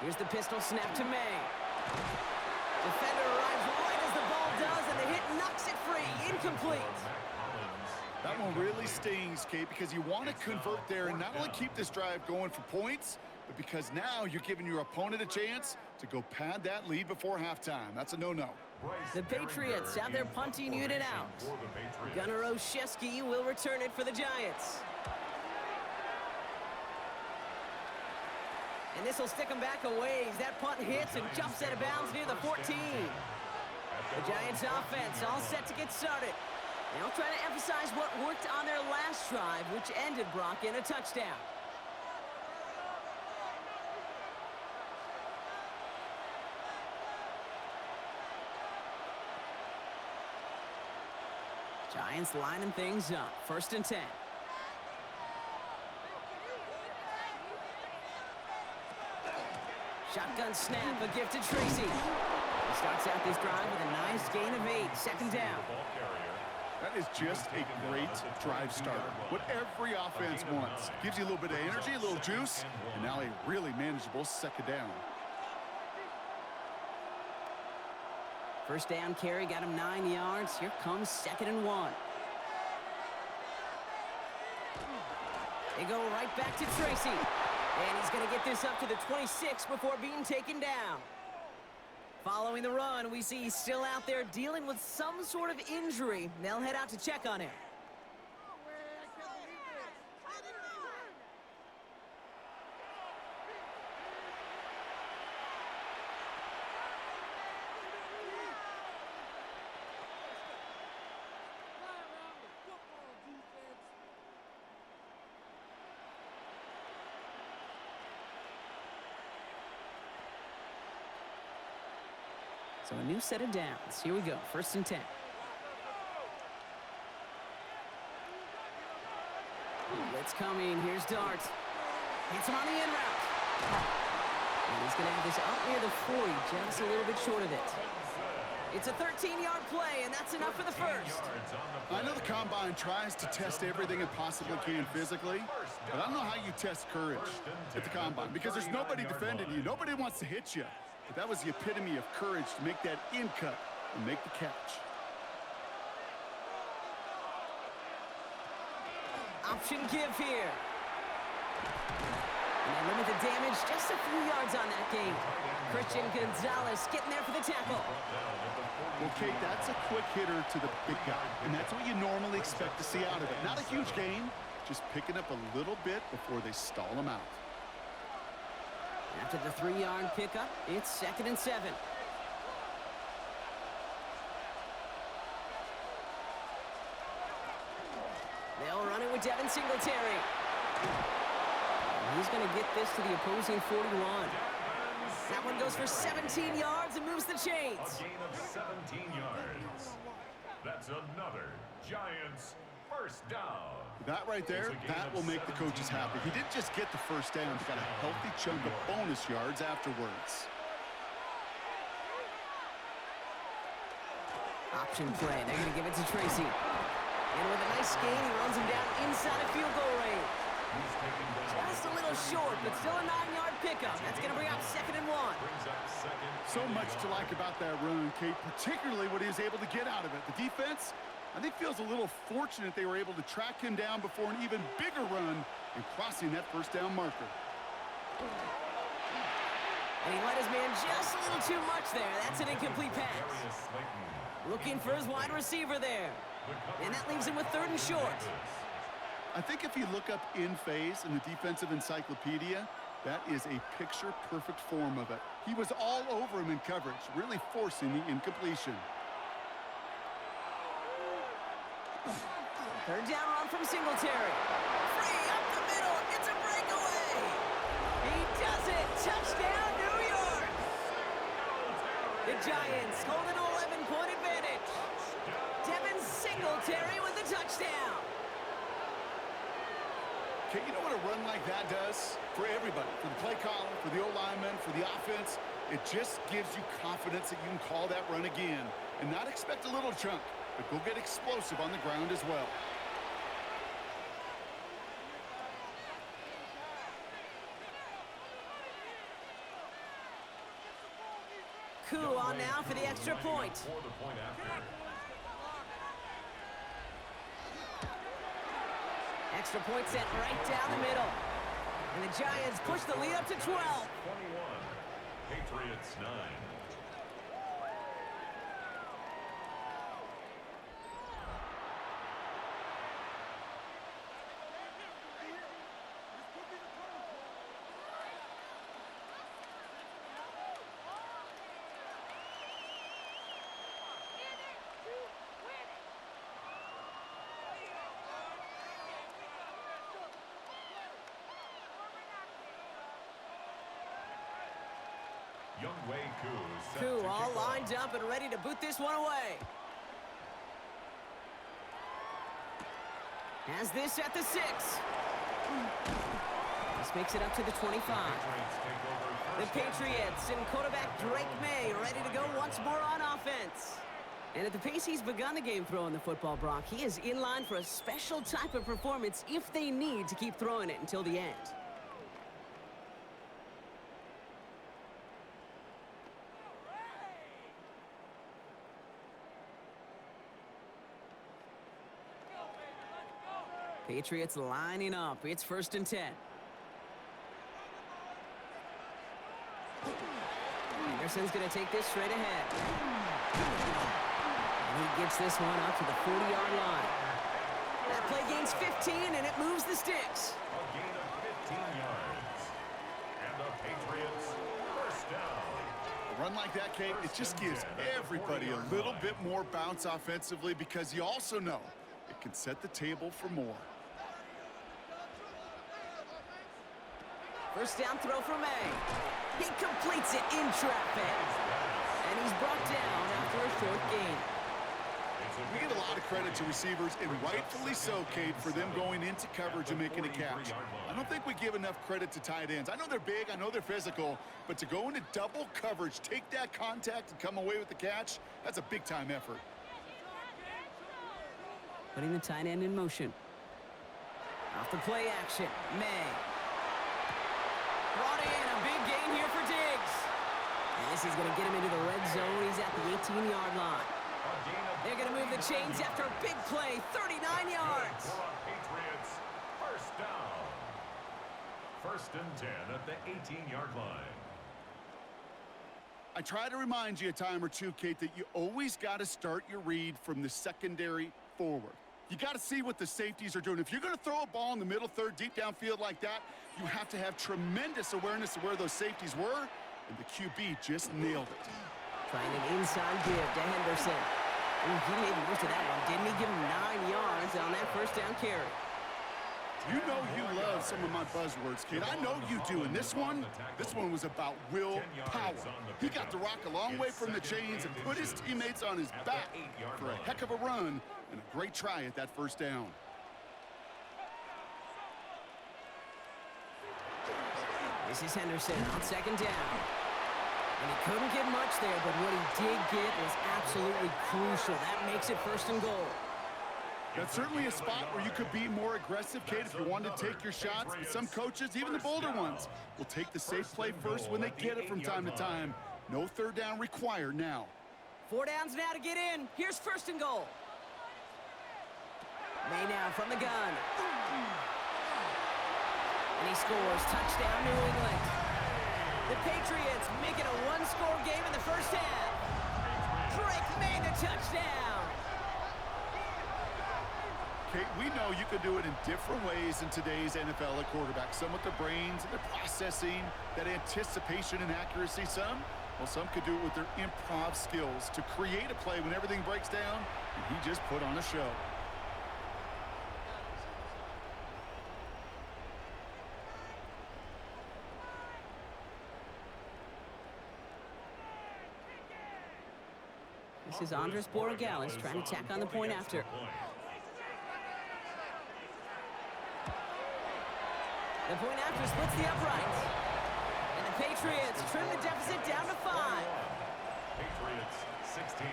Here's the pistol snap to May. Defender arrives right as the ball does, and the hit knocks it free. Incomplete. That one really stings, Kate, because you want to convert there and not only keep this drive going for points, but because now you're giving your opponent a chance to go pad that lead before halftime. That's a no-no. The Patriots have their punting unit out. Gunnar Olszewski will return it for the Giants. And this will stick him back a ways. That punt hits and jumps out of bounds near the 14. The Giants offense all set to get started. They'll try to emphasize what worked on their last drive, which ended, Brock, in a touchdown. Giants lining things up. 1st and 10. Shotgun snap, a gift to Tracy. He starts out this drive with a nice gain of 8. 2nd down. That is just a great drive starter. What every offense wants. Gives you a little bit of energy, a little juice, and now a really manageable 2nd down. 1st down carry got him 9 yards. Here comes 2nd and 1. They go right back to Tracy. And he's going to get this up to the 26 before being taken down. Following the run, we see he's still out there dealing with some sort of injury. They'll head out to check on him. So a new set of downs. Here we go. 1st and 10. Blitz coming. Here's Dart. Hits him on the in route. And he's going to have this up near the 40, just a little bit short of it. It's a 13-yard play, and that's enough for the first. I know the Combine tries to test everything it possibly can physically, but I don't know how you test courage at the Combine because there's nobody defending you. Nobody wants to hit you. But that was the epitome of courage to make that in cut and make the catch. Option give here. And they limit the damage just a few yards on that game. Christian Gonzalez getting there for the tackle. Well, Kate, that's a quick hitter to the big guy, and that's what you normally expect to see out of it. Not a huge gain, just picking up a little bit before they stall him out. After the 3-yard pickup, it's 2nd and 7. They'll run it with Devin Singletary. And he's going to get this to the opposing 41. That one goes for 17 yards and moves the chains. A gain of 17 yards. That's another Giants first down. That right there, that will make the coaches happy. He didn't just get the first down, he got a healthy chunk of bonus yards afterwards. Option play. They're going to give it to Tracy. And with a nice gain, he runs him down inside of field goal range. Just a little short, but still a 9-yard pickup. That's going to bring up 2nd and 1. So much to like about that run, Kate, particularly what he was able to get out of it. The defense, I think, feels a little fortunate they were able to track him down before an even bigger run and crossing that first down marker. And he let his man just a little too much there. That's an incomplete pass. Looking for his wide receiver there. And that leaves him with 3rd and short. I think if you look up in phase in the defensive encyclopedia, that is a picture-perfect form of it. He was all over him in coverage, really forcing the incompletion. 3rd down run from Singletary. Free up the middle. It's a breakaway. He does it. Touchdown, New York. The Giants hold an 11-point advantage. Devin Singletary with the touchdown. Okay, you know what a run like that does for everybody, for the play caller, for the O-lineman, for the offense? It just gives you confidence that you can call that run again and not expect a little chunk, but go get explosive on the ground as well. Coup on now for the extra point. Extra point set right down the middle. And the Giants push the lead up to 12. 21. Patriots 9. Coup all lined up and ready to boot this one away. Has this at the 6. This makes it up to the 25. The Patriots and quarterback Drake May ready to go once more on offense. And at the pace he's begun the game throwing the football, Brock, he is in line for a special type of performance if they need to keep throwing it until the end. Patriots lining up. It's 1st and 10. Anderson's going to take this straight ahead. And he gets this one up to the 40-yard line. That play gains 15, and it moves the sticks. A gain of 15 yards. And the Patriots first down. A run like that, Kate, it just gives everybody a little bit more bounce offensively because you also know it can set the table for more. First down throw for May. He completes it in traffic. And he's brought down after a short gain. We give a lot of credit to receivers, and rightfully so, Kate, for them going into coverage and making a catch. I don't think we give enough credit to tight ends. I know they're big, I know they're physical, but to go into double coverage, take that contact, and come away with the catch, that's a big-time effort. Putting the tight end in motion. Off the play action, May. Brought in a big gain here for Diggs. And this is going to get him into the red zone. He's at the 18-yard line. They're going to move the chains after a big play, 39 yards. Patriots first down. 1st and 10 at the 18-yard line. I try to remind you a time or two, Kate, that you always got to start your read from the secondary forward. You got to see what the safeties are doing. If you're going to throw a ball in the middle third, deep downfield like that, you have to have tremendous awareness of where those safeties were, and the QB just nailed it. Trying an inside give to Henderson. Ooh, he made most of that one, didn't he? Give him 9 yards on that first down carry. You know you love some of my buzzwords, kid. I know you do. And this one was about willpower. He got the rock a long way from the chains and put his teammates on his back for a heck of a run and a great try at that first down. This is Henderson on 2nd down. And he couldn't get much there, but what he did get was absolutely crucial. That makes it 1st and goal. That's certainly a spot where you could be more aggressive, kid, if you wanted to take your shots. But some coaches, even the bolder ones, will take the safe play first when they get it from time to time. No 3rd down required now. 4 downs now to get in. Here's 1st and goal. May now from the gun. And he scores. Touchdown, New England. The Patriots make it a 1-score game in the 1st half. Drake made the touchdown. Kate, we know you can do it in different ways in today's NFL at quarterback. Some with the brains and the processing, that anticipation and accuracy. Some could do it with their improv skills to create a play when everything breaks down, and he just put on a show. This is Andres Borregales trying to tack on the point after. The point after splits the uprights. And the Patriots trim the deficit down to 5. Patriots 16.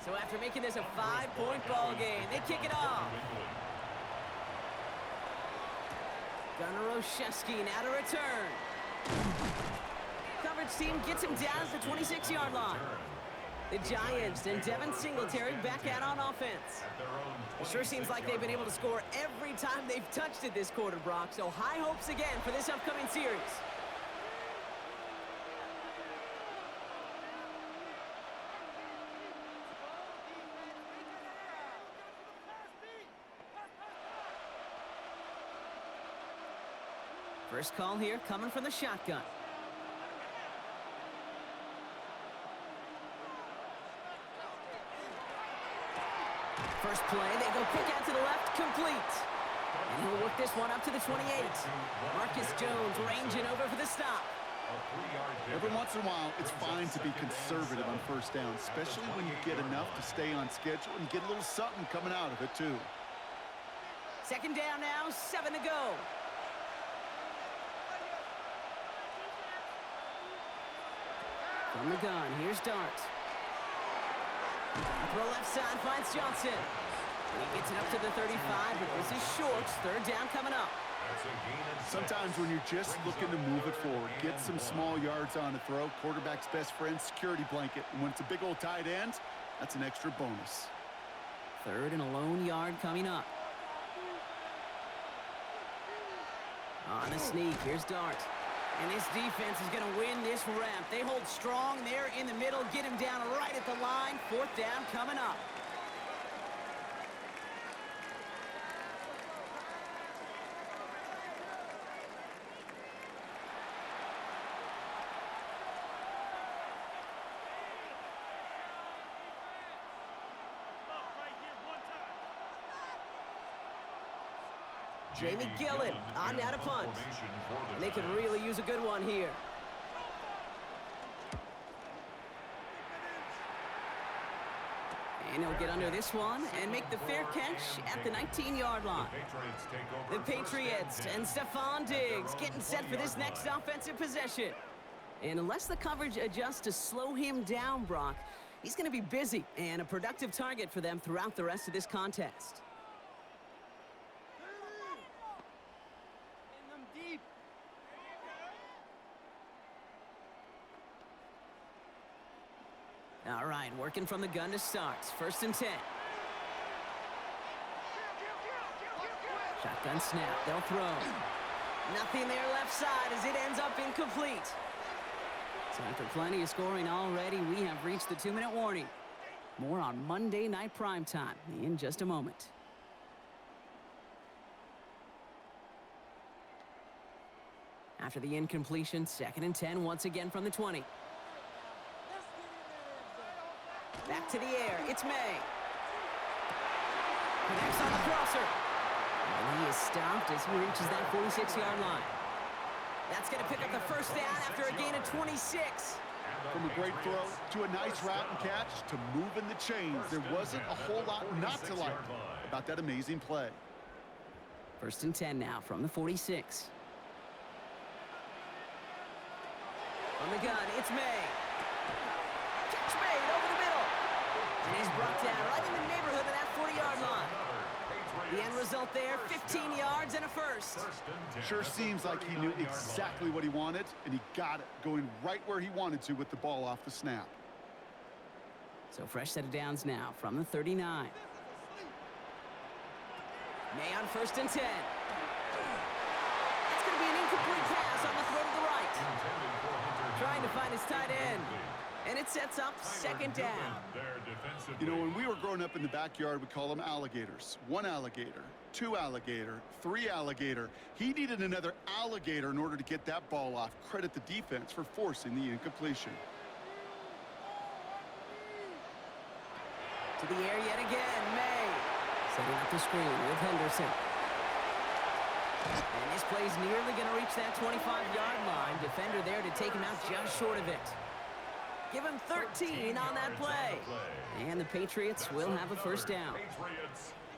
So after making this a 5-point ball game, they kick it off. Gunnar Olszewski now to return. Coverage team gets him down at the 26-yard line. The Giants and Devin Singletary back out on offense. It sure seems like they've been able to score every time they've touched it this quarter, Brock. So high hopes again for this upcoming series. First call here coming from the shotgun. First play, they go quick out to the left, complete. And he'll work this one up to the 28. Marcus Jones ranging over for the stop. Every once in a while, it's fine to be conservative on 1st down, especially when you get enough to stay on schedule and get a little something coming out of it, too. 2nd down now, 7 to go. From the gun, here's Dart. Throw left side, finds Johnson. And he gets it up to the 35, but this is short. 3rd down coming up. Sometimes when you're just looking to move it forward, get some small yards on the throw, quarterback's best friend, security blanket. And when it's a big old tight end, that's an extra bonus. 3rd and a lone yard coming up. On the sneak, here's Dart. And this defense is going to win this ramp. They hold strong there in the middle, get him down right at the line. 4th down coming up. Jamie Gillen on now to punt. And they could really use a good one here. And he'll get under this one and make the fair catch at the 19-yard line. The Patriots and Stephon Diggs getting set for this next offensive possession. And unless the coverage adjusts to slow him down, Brock, he's going to be busy and a productive target for them throughout the rest of this contest. All right, working from the gun to start. 1st and 10. Shotgun snap. They'll throw. Nothing there left side as it ends up incomplete. So after plenty of scoring already, we have reached the 2-minute warning. More on Monday Night Primetime in just a moment. After the incompletion, 2nd and 10 once again from the 20. Back to the air. It's May. Connects on the crosser. And he is stopped as he reaches that 46-yard line. That's going to pick up the first down after a gain of 26. From a great throw to a nice route and catch to moving the chains, there wasn't a whole lot not to like about that amazing play. 1st and 10 now from the 46. On the gun, it's May. Catch made over the middle. And he's brought down right in the neighborhood of that 40-yard line. The end result there, 15 yards and a first. Sure seems like he knew exactly what he wanted, and he got it, going right where he wanted to with the ball off the snap. So fresh set of downs now from the 39. May on 1st and 10. That's going to be an incomplete pass on the throw to the right. Trying to find his tight end. And it sets up 2nd down. You know, when we were growing up in the backyard, we call them alligators. 1 alligator, 2 alligator, 3 alligator. He needed another alligator in order to get that ball off. Credit the defense for forcing the incompletion. To the air yet again, May. Setting up the screen with Henderson. And this play's nearly going to reach that 25-yard line. Defender there to take him out just short of it. Give him 13 on that play. And the Patriots will have a first down.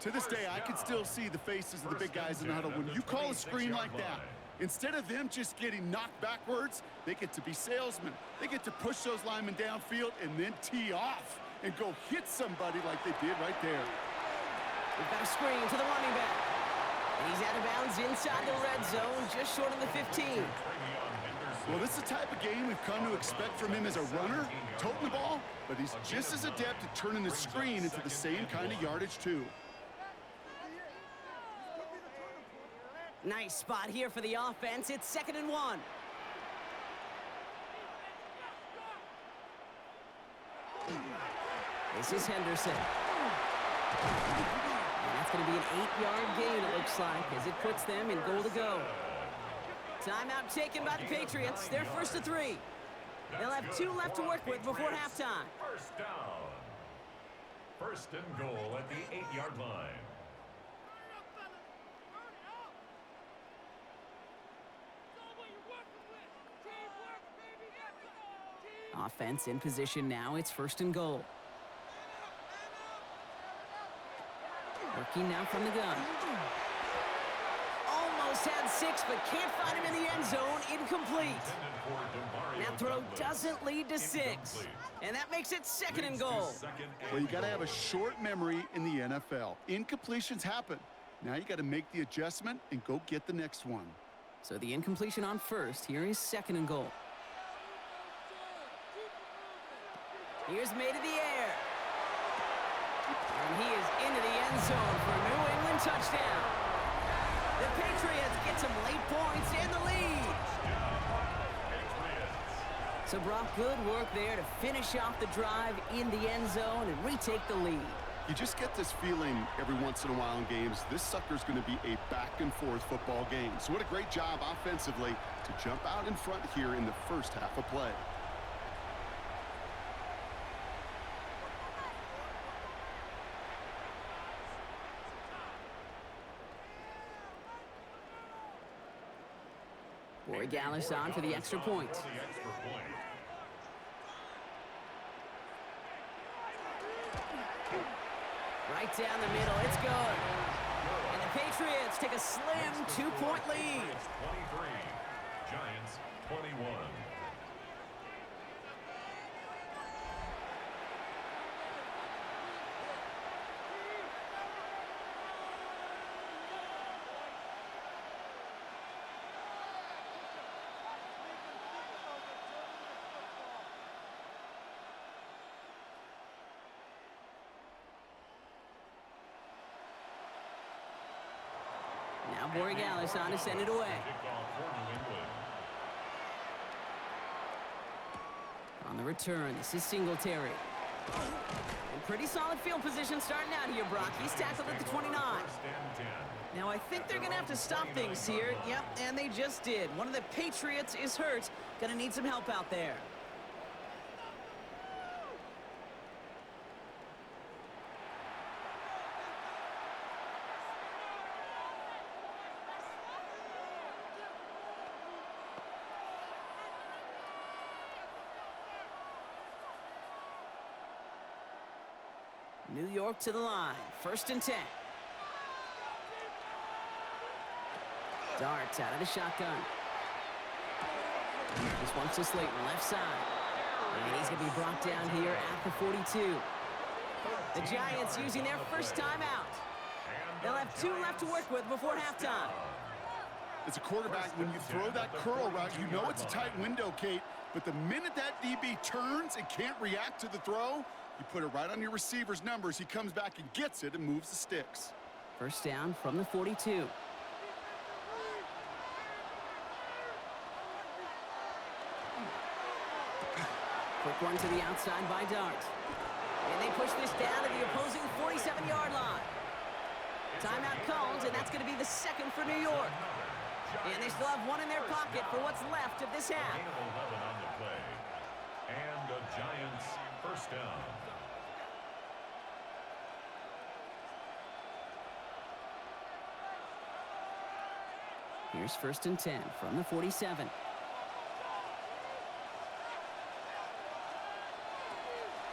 To this day, I can still see the faces of the big guys in the huddle. When you call a screen like that, instead of them just getting knocked backwards, they get to be salesmen. They get to push those linemen downfield and then tee off and go hit somebody like they did right there. We've got a screen to the running back. And he's out of bounds inside the red zone, just short of the 15. Well, this is the type of game we've come to expect from him as a runner, toting the ball, but he's just as adept at turning the screen into the same kind of yardage, too. Nice spot here for the offense. It's 2nd and 1. This is Henderson. And that's going to be an 8-yard gain, it looks like, as it puts them in goal to go. Timeout taken by the Patriots. They're 1st and 3. They'll have 2 left to work with before halftime. First down. 1st and goal at the 8-yard line. Offense in position now. It's 1st and goal. Working now from the gun. Almost had 6, but can't find him in the end zone. Incomplete. That throw doesn't lead to 6. And that makes it 2nd and goal. Well, you got to have a short memory in the NFL. Incompletions happen. Now you got to make the adjustment and go get the next one. So the incompletion on 1st. Here is 2nd and goal. Here's May to the air. And he is into the end zone for a New England touchdown. The Patriots get some late points and the lead. So Brock, good work there to finish off the drive in the end zone and retake the lead. You just get this feeling every once in a while in games, this sucker's going to be a back-and-forth football game. So what a great job offensively to jump out in front here in the first half of play. Borregales on for the extra point. Right down the middle, it's good. And the Patriots take a slim 2-point lead. 23, Giants 21. Now Borregales on to send it away. On the return, this is Singletary. And pretty solid field position starting out here, Brock. He's tackled at the 29. Now I think they're going to have to stop things here. Yep, and they just did. One of the Patriots is hurt. Going to need some help out there. New York to the line. 1st and 10. Darts out of the shotgun. This one's to Slayton, left side. And he's going to be brought down here at the 42. The Giants using their first timeout. They'll have 2 left to work with before halftime. As a quarterback, when you throw that curl route, you know it's a tight window, Kate. But the minute that DB turns and can't react to the throw, you put it right on your receiver's numbers. He comes back and gets it and moves the sticks. 1st down from the 42. Quick one to the outside by Dart. And they push this down to the opposing 47-yard line. Timeout called, and that's going to be the 2nd for New York. And they still have 1 in their pocket for what's left of this half. Gain of 11 on the play. And the Giants 1st down. Here's 1st and 10 from the 47.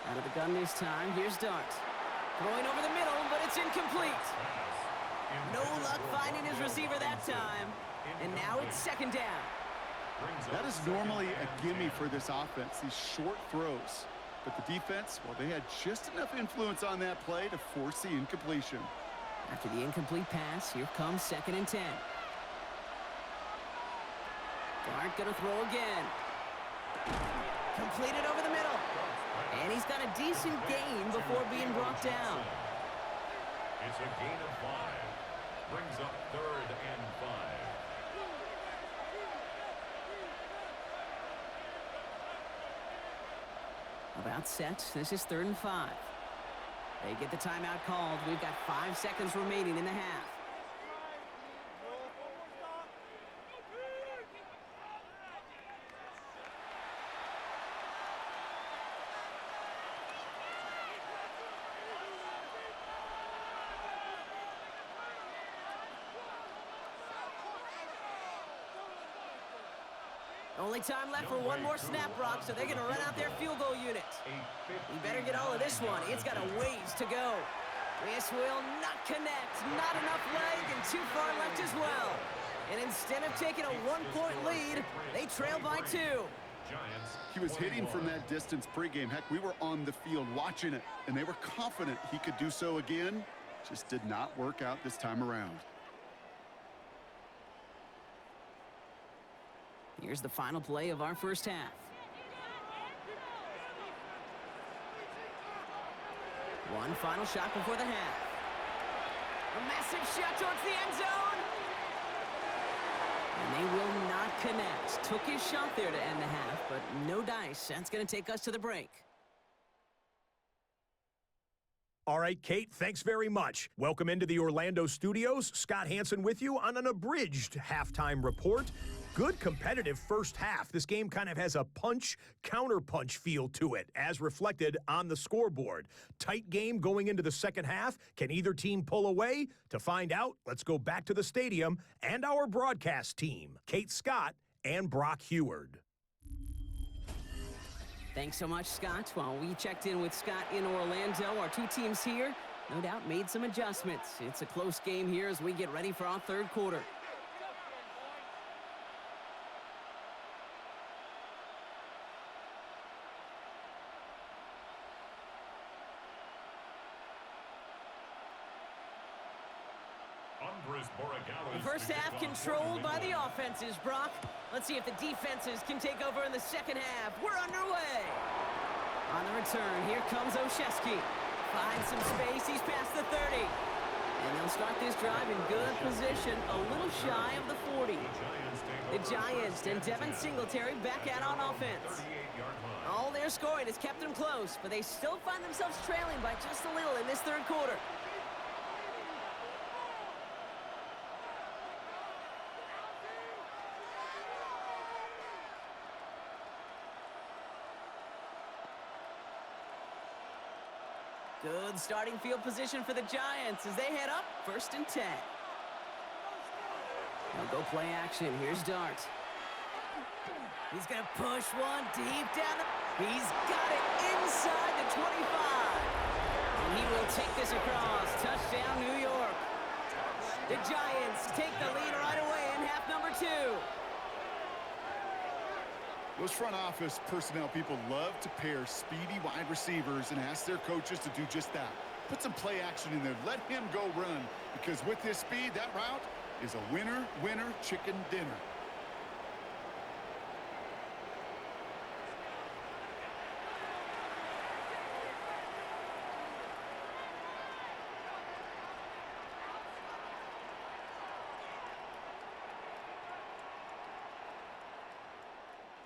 Out of the gun this time. Here's Dart. Throwing over the middle, but it's incomplete. No luck finding his receiver that time. And now it's 2nd down. That is normally a gimme for this offense, these short throws. But the defense, well, they had just enough influence on that play to force the incompletion. After the incomplete pass, here comes 2nd and 10. Dart gonna throw again. Completed over the middle. And he's got a decent gain before being brought down. It's a gain of 5. Brings up 3rd and 5. About set. This is 3rd and 5. They get the timeout called. We've got 5 seconds remaining in the half. Only time left for 1 more snap, Brock, so they're going to run out their field goal unit. You better get all of this one. It's got a ways to go. This will not connect. Not enough leg and too far left as well. And instead of taking a 1-point lead, they trail by 2. He was hitting from that distance pregame. Heck, we were on the field watching it, and they were confident he could do so again. Just did not work out this time around. Here's the final play of our first half. One final shot before the half. A massive shot towards the end zone. And they will not connect. Took his shot there to end the half, but no dice. That's going to take us to the break. All right, Kate, thanks very much. Welcome into the Orlando studios. Scott Hansen with you on an abridged halftime report. Good competitive first half. This game kind of has a punch-counter-punch feel to it, as reflected on the scoreboard. Tight game going into the second half. Can either team pull away? To find out, let's go back to the stadium and our broadcast team, Kate Scott and Brock Heward. Thanks so much, Scott. While we checked in with Scott in Orlando, our 2 teams here, no doubt, made some adjustments. It's a close game here as we get ready for our third quarter. The first half controlled by the offenses, Brock. Let's see if the defenses can take over in the second half. We're underway. On the return, here comes Olszewski. Finds some space. He's past the 30. And they'll start this drive in good position, a little shy of the 40. The Giants and Devin Singletary back out on offense. All their scoring has kept them close, but they still find themselves trailing by just a little in this third quarter. Good starting field position for the Giants as they head up 1st and 10. They'll go play action. Here's Dart. He's going to push one deep down. He's got it inside the 25. And he will take this across. Touchdown, New York. The Giants take the lead right away in half number 2. Those front office personnel people love to pair speedy wide receivers and ask their coaches to do just that. Put some play action in there. Let him go run, because with his speed, that route is a winner, winner, chicken dinner.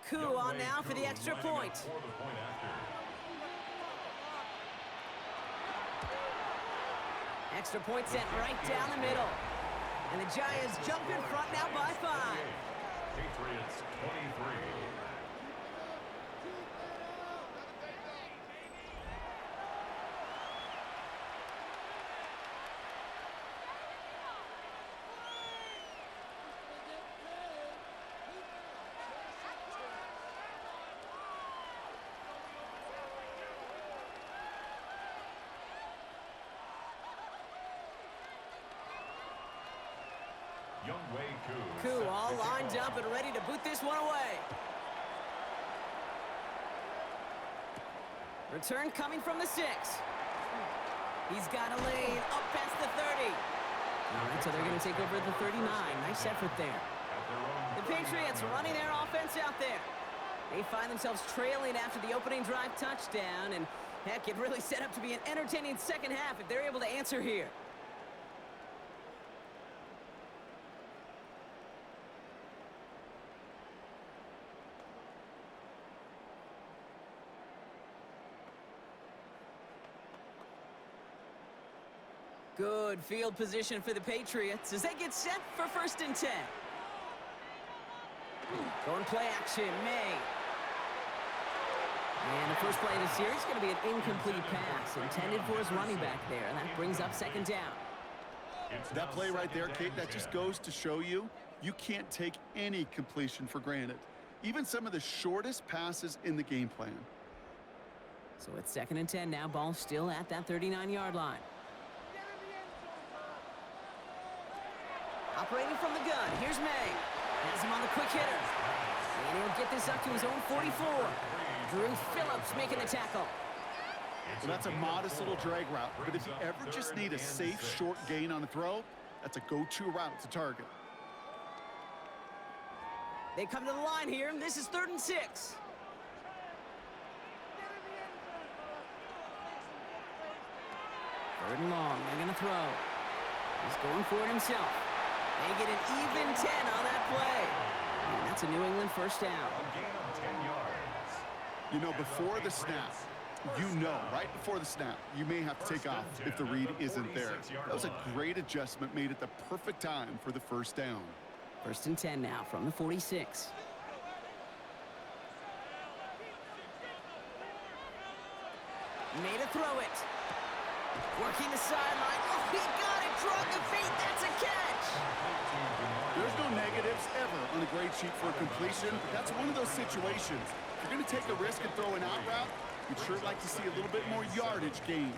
Coup on now for the extra point. Extra point sent right down the middle. And the Giants jump in front now by 5. Patriots 23. Coup all lined up and ready to boot this one away. Return coming from the 6. He's got a lane up past the 30. All right, so they're going to take over at the 39. Nice effort there. The Patriots running their offense out there. They find themselves trailing after the opening drive touchdown, and heck, it really set up to be an entertaining second half if they're able to answer here. Good field position for the Patriots as they get set for 1st and 10. Going play action, May. And the first play of the series is going to be an incomplete pass intended for his running back there. And that brings up 2nd down. That play right there, Kate, that just goes to show you can't take any completion for granted. Even some of the shortest passes in the game plan. So it's 2nd and 10 now. Ball still at that 39-yard line. Operating from the gun, here's May. Has him on the quick hitter. And he'll get this up to his own 44. Drew Phillips making the tackle. Well, that's a modest little drag route, but if you ever just need a safe, short gain on a throw, that's a go-to route to target. They come to the line here, and this is 3rd and 6. Third and long, they're going to throw. He's going for it himself. They get an even 10 on that play. And that's a New England 1st down. You know, before the snap, right before the snap, you may have to take off if the read isn't there. That was a great adjustment made at the perfect time for the 1st down. 1st and 10 now from the 46. Made a throw it. Working the sideline. Oh, he got it. Drug the feet. That's a catch. There's no negatives ever on a grade sheet for a completion, but that's one of those situations. If you're going to take a risk and throw an out route, you'd sure like to see a little bit more yardage gained.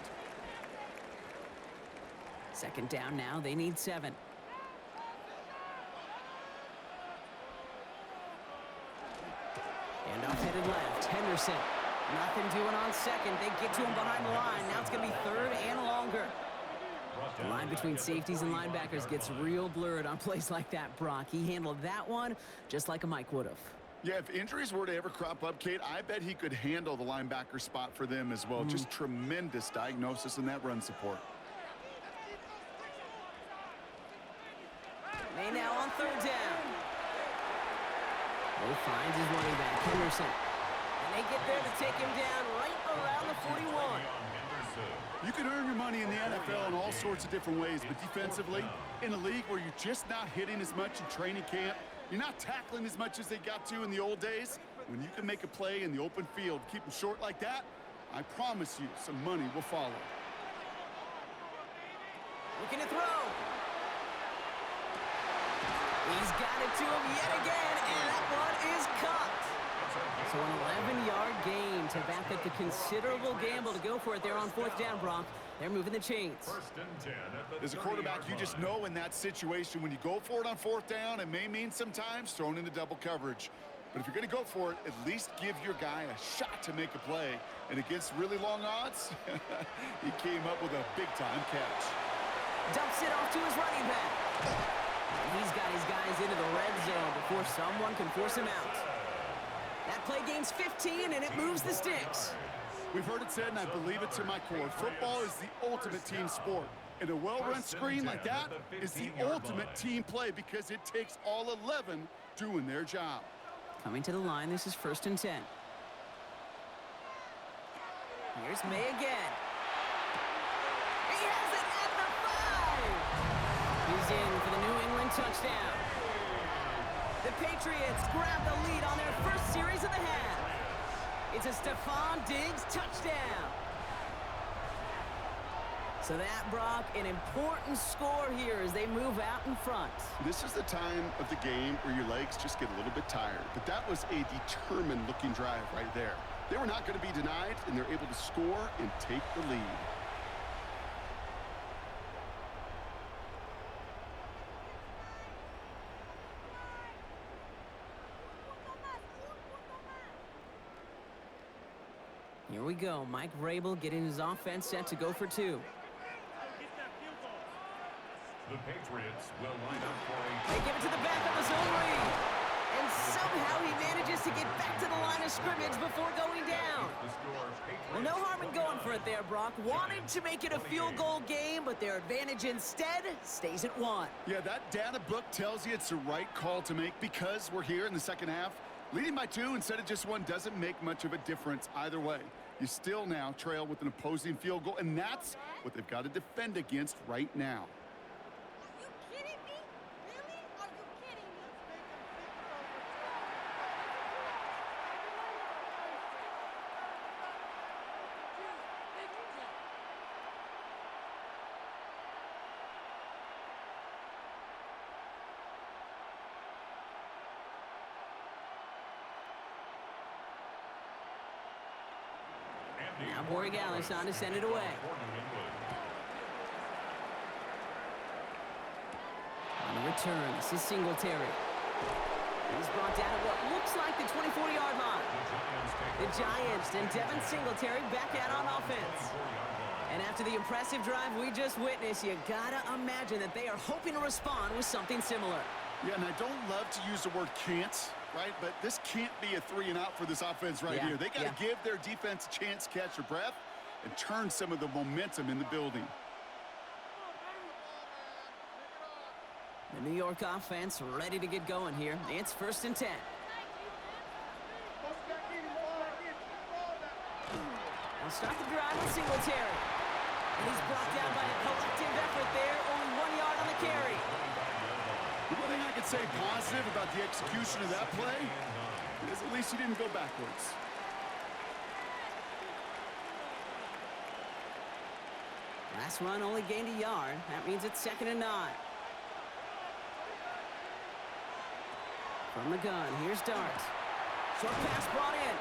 2nd down now. They need 7. And off headed left. Henderson. Nothing doing on 2nd. They get to him behind the line. Now it's going to be 3rd and longer. The line between safeties and linebackers gets real blurred on plays like that, Brock. He handled that one just like a Mike would have. Yeah, if injuries were to ever crop up, Kate, I bet he could handle the linebacker spot for them as well. Just tremendous diagnosis in that run support. May now on 3rd down. He finds his running back, Henderson. And they get there to take him down right around the 41. You can earn your money in the NFL in all sorts of different ways, but defensively, in a league where you're just not hitting as much in training camp, you're not tackling as much as they got to in the old days, when you can make a play in the open field, keep them short like that, I promise you some money will follow. Looking to throw. He's got it to him yet again, and that one is caught. So an 11-yard gain to back up the considerable gamble to go for it there on 4th down, Brock. They're moving the chains. First and 10 at the As a quarterback, you just know in that situation when you go for it on 4th down, it may mean sometimes thrown into double coverage. But if you're going to go for it, at least give your guy a shot to make a play. And against really long odds, he came up with a big-time catch. Dumps it off to his running back. And he's got his guys into the red zone before someone can force him out. That play gains 15, and it moves the sticks. We've heard it said, and I believe it to my core, football is the ultimate team sport. And a well-run screen like that is the ultimate team play because it takes all 11 doing their job. Coming to the line, this is 1st and 10. Here's May again. He has it at the 5! He's in for the New England touchdown. The Patriots grab the lead on their first series of the half. It's a Stephon Diggs touchdown. So that, Brock, an important score here as they move out in front. This is the time of the game where your legs just get a little bit tired. But that was a determined-looking drive right there. They were not going to be denied, and they're able to score and take the lead. Here we go. Mike Vrabel getting his offense set to go for 2. The Patriots will line up for a... They give it to the back of the zone read. And somehow he manages to get back to the line of scrimmage before going down. Well, no harm in going for it there, Brock. Wanted to make it a field goal game, but their advantage instead stays at 1. Yeah, that data book tells you it's the right call to make because we're here in the second half. Leading by 2 instead of just 1 doesn't make much of a difference either way. You still now trail with an opposing field goal, and that's what they've got to defend against right now. Now Borregales on to send it away. On the return, this is Singletary. He's brought down at what looks like the 24-yard line. The Giants and Devin Singletary back out on offense. And after the impressive drive we just witnessed, you gotta imagine that they are hoping to respond with something similar. Yeah, and I don't love to use the word can't, right? But this can't be a 3-and-out for this offense right here. They got to give their defense a chance to catch their breath and turn some of the momentum in the building. The New York offense ready to get going here. It's 1st and 10. They'll start the drive with Singletary. And he's brought down by a collective effort there. Only 1 yard on the carry. The one thing I could say positive about the execution of that play is at least he didn't go backwards. Last run only gained a yard. That means it's 2nd and 9. From the gun, here's Dart. Short pass brought in.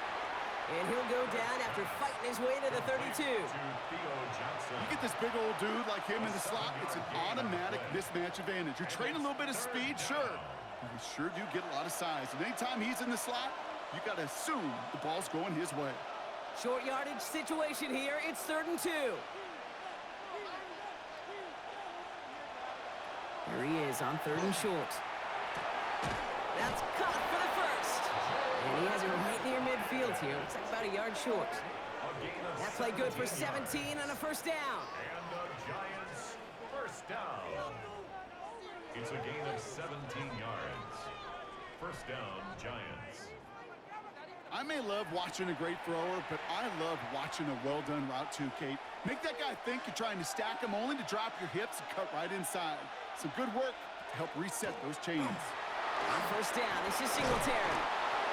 And he'll go down after fighting his way to the 32. You get this big old dude like him in the slot, it's an automatic mismatch advantage. You're trading a little bit of speed, sure. You sure do get a lot of size. And anytime he's in the slot, you got to assume the ball's going his way. Short yardage situation here. It's 3rd and 2. There he is on 3rd and short. That's caught for the first. And he has it right near midfield here. Looks like about a yard short. That play good for 17 on a 1st down. And the Giants first down. It's a gain of 17 yards. 1st down, Giants. I may love watching a great thrower, but I love watching a well-done route too, Kate. Make that guy think you're trying to stack him only to drop your hips and cut right inside. Some good work to help reset those chains. On 1st down, this is Singletary.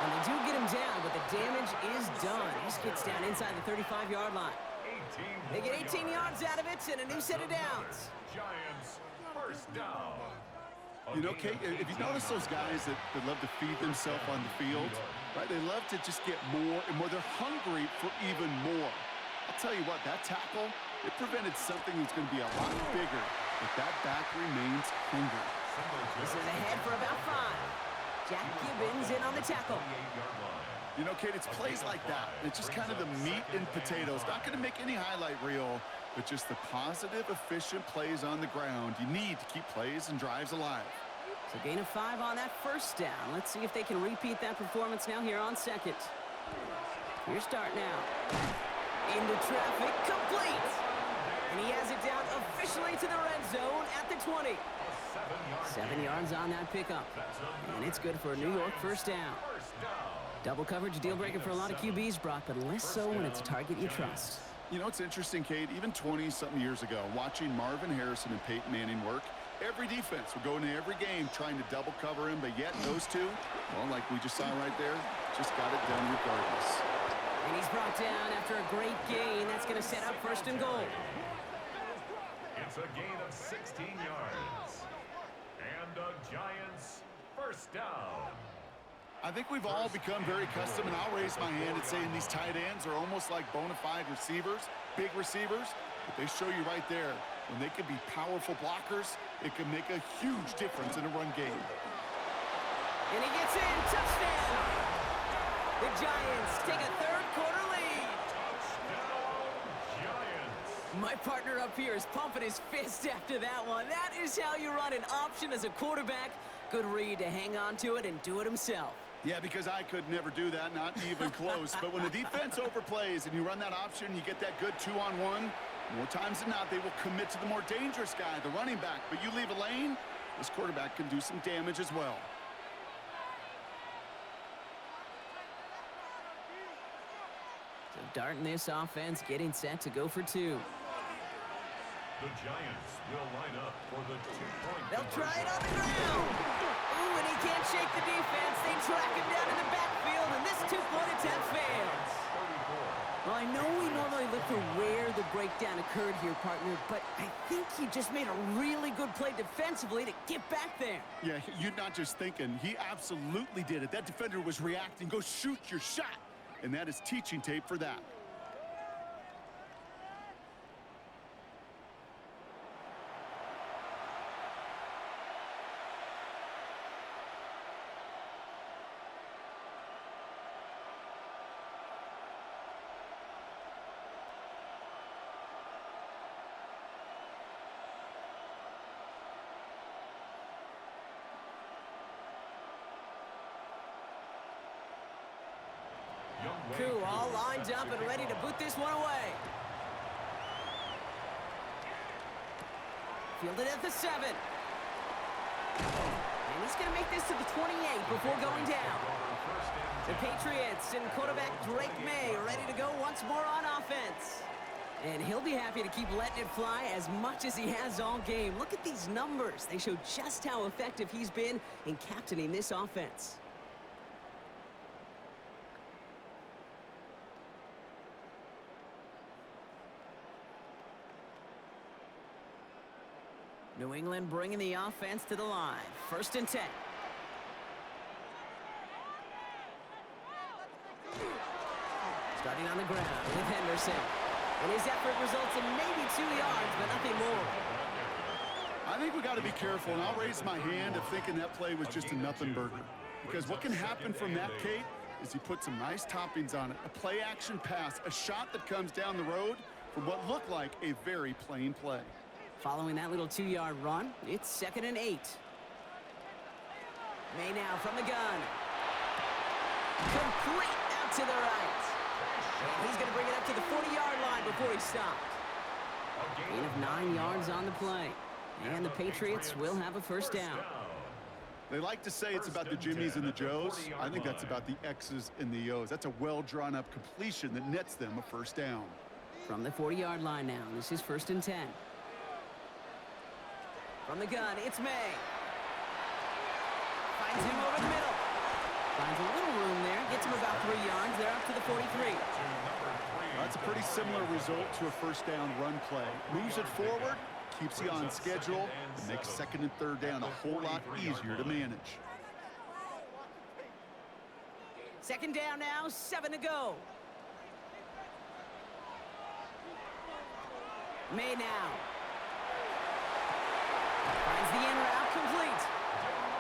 And they do get him down, but the damage is done. He gets down inside the 35-yard line. They get 18 yards out of it and a new set of downs. Giants first down. You know, Kate, if you notice those guys that love to feed themselves on the field, right? They love to just get more and more. They're hungry for even more. I'll tell you what, that tackle, it prevented something that's going to be a lot bigger, but that back remains hungry. This is ahead for about 5. Jack Gibbons in on the tackle. You know, Kate, it's plays like that. It's just kind of the meat and potatoes. Not going to make any highlight reel, but just the positive, efficient plays on the ground. You need to keep plays and drives alive. So gain of 5 on that first down. Let's see if they can repeat that performance now here on second. Here's start now. Into traffic, complete. And he has it down officially to the red zone at the 20. 7 yards on that pickup. And it's good for a New York first down. Double coverage, a deal breaker for a lot of QBs, Brock, but less so when it's a target you trust. You know, it's interesting, Kate, even 20-something years ago, watching Marvin Harrison and Peyton Manning work, every defense would go into every game trying to double cover him, but yet those two, well, like we just saw right there, just got it done regardless. And he's brought down after a great gain. That's going to set up first and goal. It's a gain of 16 yards. And the Giants first down. I think we've all become very accustomed, and I'll raise my hand and say these tight ends are almost like bona fide receivers, big receivers, but they show you right there, when they can be powerful blockers, it can make a huge difference in a run game. And he gets in, touchdown! The Giants take a third-quarter lead. Touchdown, Giants. My partner up here is pumping his fist after that one. That is how you run an option as a quarterback. Good read to hang on to it and do it himself. Yeah, because I could never do that, not even close. But when the defense overplays and you run that option, you get that good 2-on-1, more times than not, they will commit to the more dangerous guy, the running back. But you leave a lane, this quarterback can do some damage as well. So darting this offense, getting set to go for 2. The Giants will line up for the 2-point They'll try it on the ground. Ooh, and he can't shake the defense. They track him down in the backfield, and this 2-point attempt fails. Well, I know we normally look for where the breakdown occurred here, partner, but I think he just made a really good play defensively to get back there. Yeah, you're not just thinking. He absolutely did it. That defender was reacting. Go shoot your shot. And that is teaching tape for that. Crew all lined up and ready to boot this one away. Fielded at the 7. And he's going to make this to the 28 before going down. The Patriots and quarterback Drake May ready to go once more on offense. And he'll be happy to keep letting it fly as much as he has all game. Look at these numbers. They show just how effective he's been in captaining this offense. New England bringing the offense to the line. 1st and 10. Starting on the ground with Henderson. And his effort results in maybe 2 yards, but nothing more. I think we got to be careful, and I'll raise my hand of thinking that play was just a nothing burger. Because what can happen from that, Kate, is he put some nice toppings on it. A play-action pass, a shot that comes down the road from what looked like a very plain play. Following that little 2-yard run, it's 2nd and 8. May now from the gun. Complete out to the right. And he's going to bring it up to the 40-yard line before he stopped. Gain of 9 yards on the play. And the Patriots will have a first down. They like to say it's about the Jimmies and the Joes. I think that's about the X's and the O's. That's a well-drawn-up completion that nets them a first down. From the 40-yard line now, this is 1st and 10. From the gun, it's May. Finds him over the middle. Finds a little room there. Gets him about 3 yards. They're up to the 43. That's a pretty similar result to a first down run play. Moves it forward, keeps you on schedule and makes second and third down a whole lot easier to manage. Second down now, 7 to go. May now. Finds the in route complete.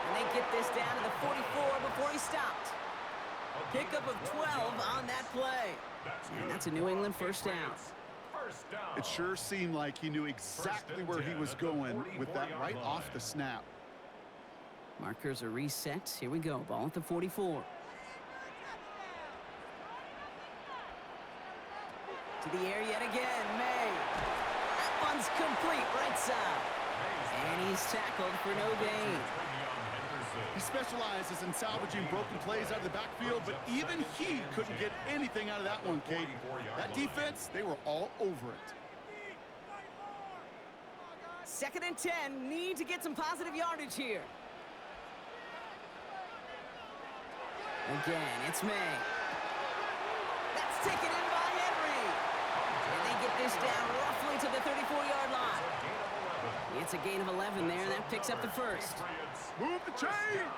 And they get this down to the 44 before he stopped. Pickup of 12 on that play. And that's a New England first down. It sure seemed like he knew exactly where he was going with that right off the snap. Markers are reset. Here we go. Ball at the 44. To the air yet again. May. That one's complete. Right side. And he's tackled for no gain. He specializes in salvaging broken plays out of the backfield, but even he couldn't get anything out of that one, Kate. That defense, they were all over it. Second and 10. Need to get some positive yardage here. Again, it's May. That's taken in by Henry. And they get this down roughly to the 34-yard line. It's a gain of 11 there, and that picks up the first. Move the chains!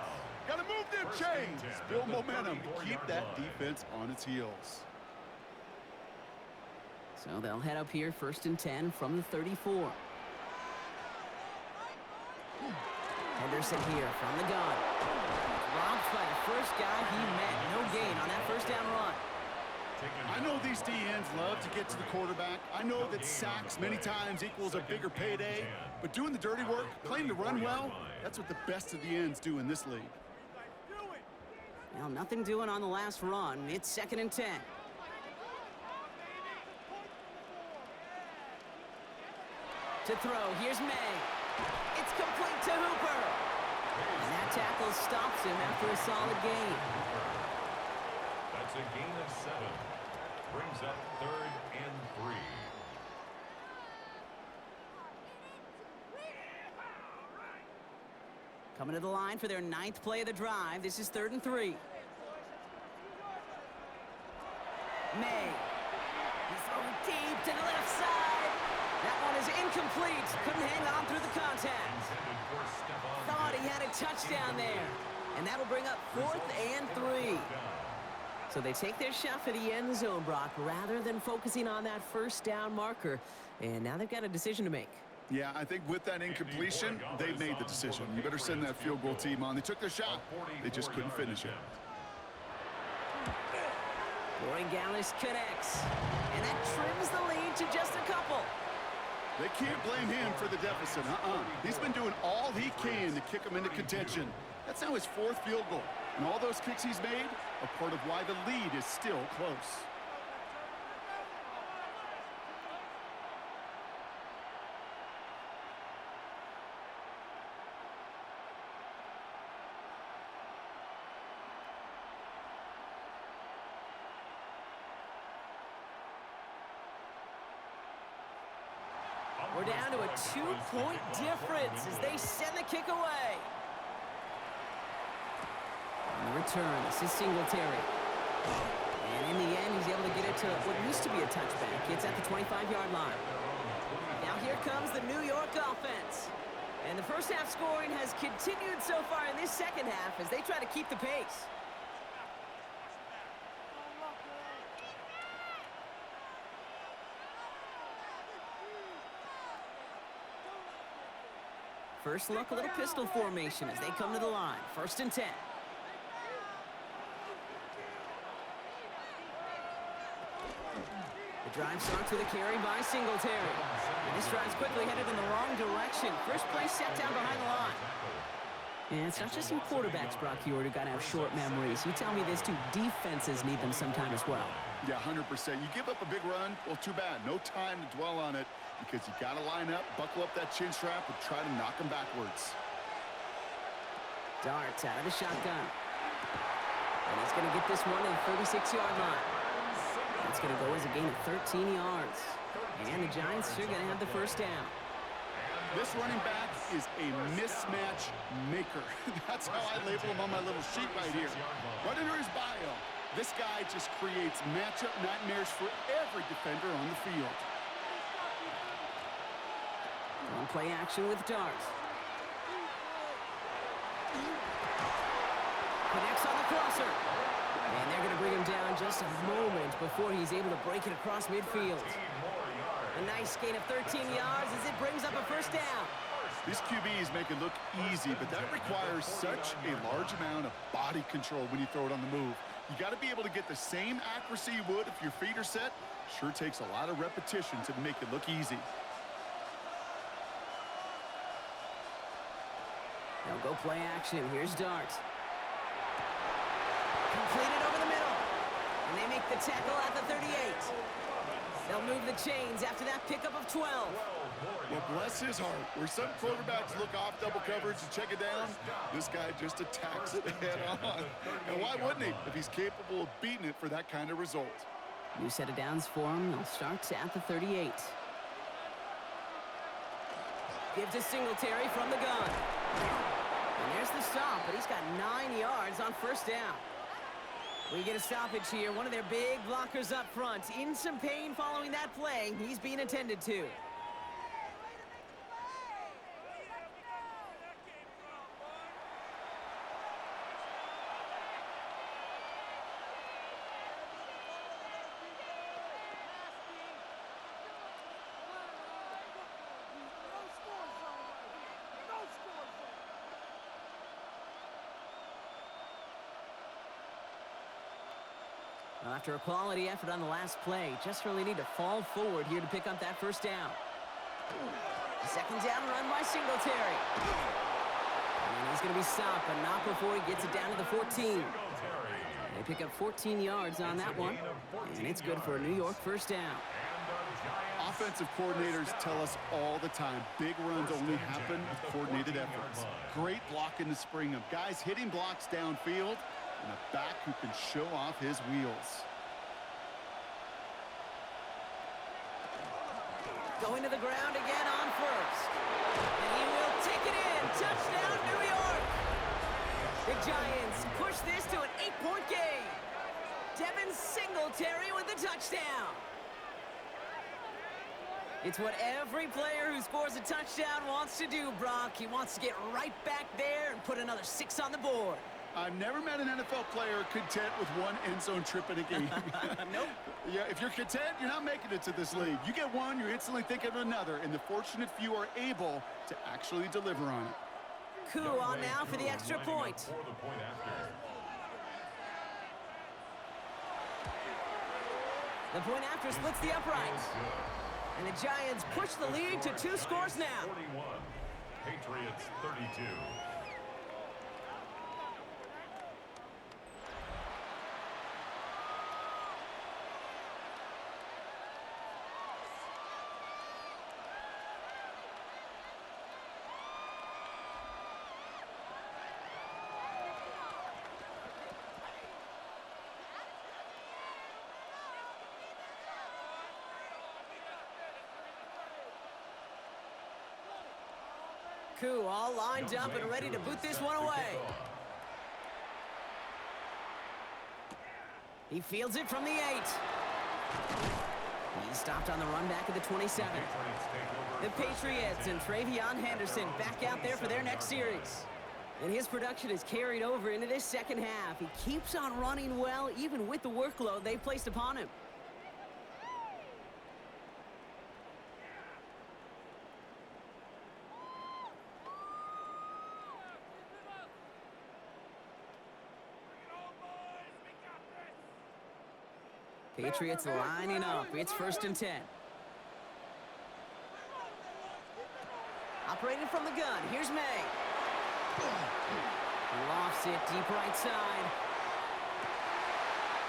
Gotta move them chains! Build momentum to keep that defense on its heels. So they'll head up here, first and 10 from the 34. Henderson here from the gun. Robbed by the first guy he met. No gain on that first down run. I know these DNs love to get to the quarterback. I know that sacks many times equals a bigger payday. But doing the dirty work, playing to run well, that's what the best of the ends do in this league. Well, nothing doing on the last run. It's second and 10. To throw, here's May. It's complete to Hooper. And that tackle stops him after a solid gain. That's a gain of 7. Brings up 3rd and 3. Coming to the line for their 9th play of the drive. This is 3rd and 3. May. He's throwing deep to the left side. That one is incomplete. Couldn't hang on through the contact. Thought he had a touchdown there. And that'll bring up 4th and 3. So they take their shot for the end zone, Brock, rather than focusing on that first down marker. And now they've got a decision to make. Yeah, I think with that incompletion, they made the decision. You better send that field goal team on. They took their shot. They just couldn't finish it. Roy Gallis connects. And that trims the lead to just a couple. They can't blame him for the deficit. He's been doing all he can to kick them into contention. That's now his 4th field goal. And all those kicks he's made are part of why the lead is still close. We're down to a 2-point difference as they send the kick away. On the return, this is Singletary. And in the end, he's able to get it to what used to be a touchback. It's at the 25-yard line. Now here comes the New York offense. And the first half scoring has continued so far in this second half as they try to keep the pace. First look, a little pistol formation as they come to the line. First and 10. The drive starts with a carry by Singletary. And this drive's quickly headed in the wrong direction. First play set down behind the line. And it's not just you quarterbacks, Brock Huard, who got to have short memories. You tell me this too, defenses need them sometime as well. Yeah, 100%. You give up a big run, well, too bad. No time to dwell on it because you got to line up, buckle up that chin strap, and try to knock them backwards. Darts out of the shotgun. And he's going to get this one to the 36-yard line. That's going to go as a gain of 13 yards. And the Giants are going to have the first down. This running back is a mismatch maker. That's how I label him on my little sheet right here. Right under his bio, this guy just creates matchup nightmares for every defender on the field. On play action with Darts. Connects on the crosser. And they're going to bring him down just a moment before he's able to break it across midfield. A nice gain of 13 yards as it brings up a first down. These QBs make it look easy, but that requires such a large amount of body control when you throw it on the move. You got to be able to get the same accuracy you would if your feet are set. Sure takes a lot of repetition to make it look easy. Now go play action. Here's Dart. Completed over the middle. And they make the tackle at the 38. They'll move the chains after that pickup of 12. Well, bless his heart. Where some quarterbacks look off double coverage and check it down, this guy just attacks it head on. And why wouldn't he if he's capable of beating it for that kind of result? New set of downs for him. They'll start at the 38. Give to Singletary from the gun. And there's the stop, but he's got 9 yards on first down. We get a stoppage here. One of their big blockers up front. In some pain following that play. He's being attended to. Well, after a quality effort on the last play, just really need to fall forward here to pick up that first down. Second down run by Singletary. And he's going to be stopped, but not before he gets it down to the 14. They pick up 14 yards on that one, and it's good for a New York first down. Offensive coordinators tell us all the time, big runs only happen with coordinated efforts. Great block in the spring of guys hitting blocks downfield, and a back who can show off his wheels. Going to the ground again on first. And he will take it in. Touchdown, New York. The Giants push this to an 8-point game. Devin Singletary with the touchdown. It's what every player who scores a touchdown wants to do, Brock. He wants to get right back there and put another 6 on the board. I've never met an NFL player content with one end zone trip in a game. Nope. Yeah, if you're content, you're not making it to this league. You get one, you're instantly thinking of another, and the fortunate few are able to actually deliver on it. Koo on now for the extra point. The point after splits the upright. And the Giants push the lead to 2 scores now. 41, Patriots 32. Koo all lined up and ready to boot this one away. He fields it from the 8. He's stopped on the run back at the 27. The Patriots and Travion Henderson back out there for their next series. And his production is carried over into this second half. He keeps on running well, even with the workload they placed upon him. Patriots lining up. It's 1st and 10. Operating from the gun. Here's May. Lofts it deep right side.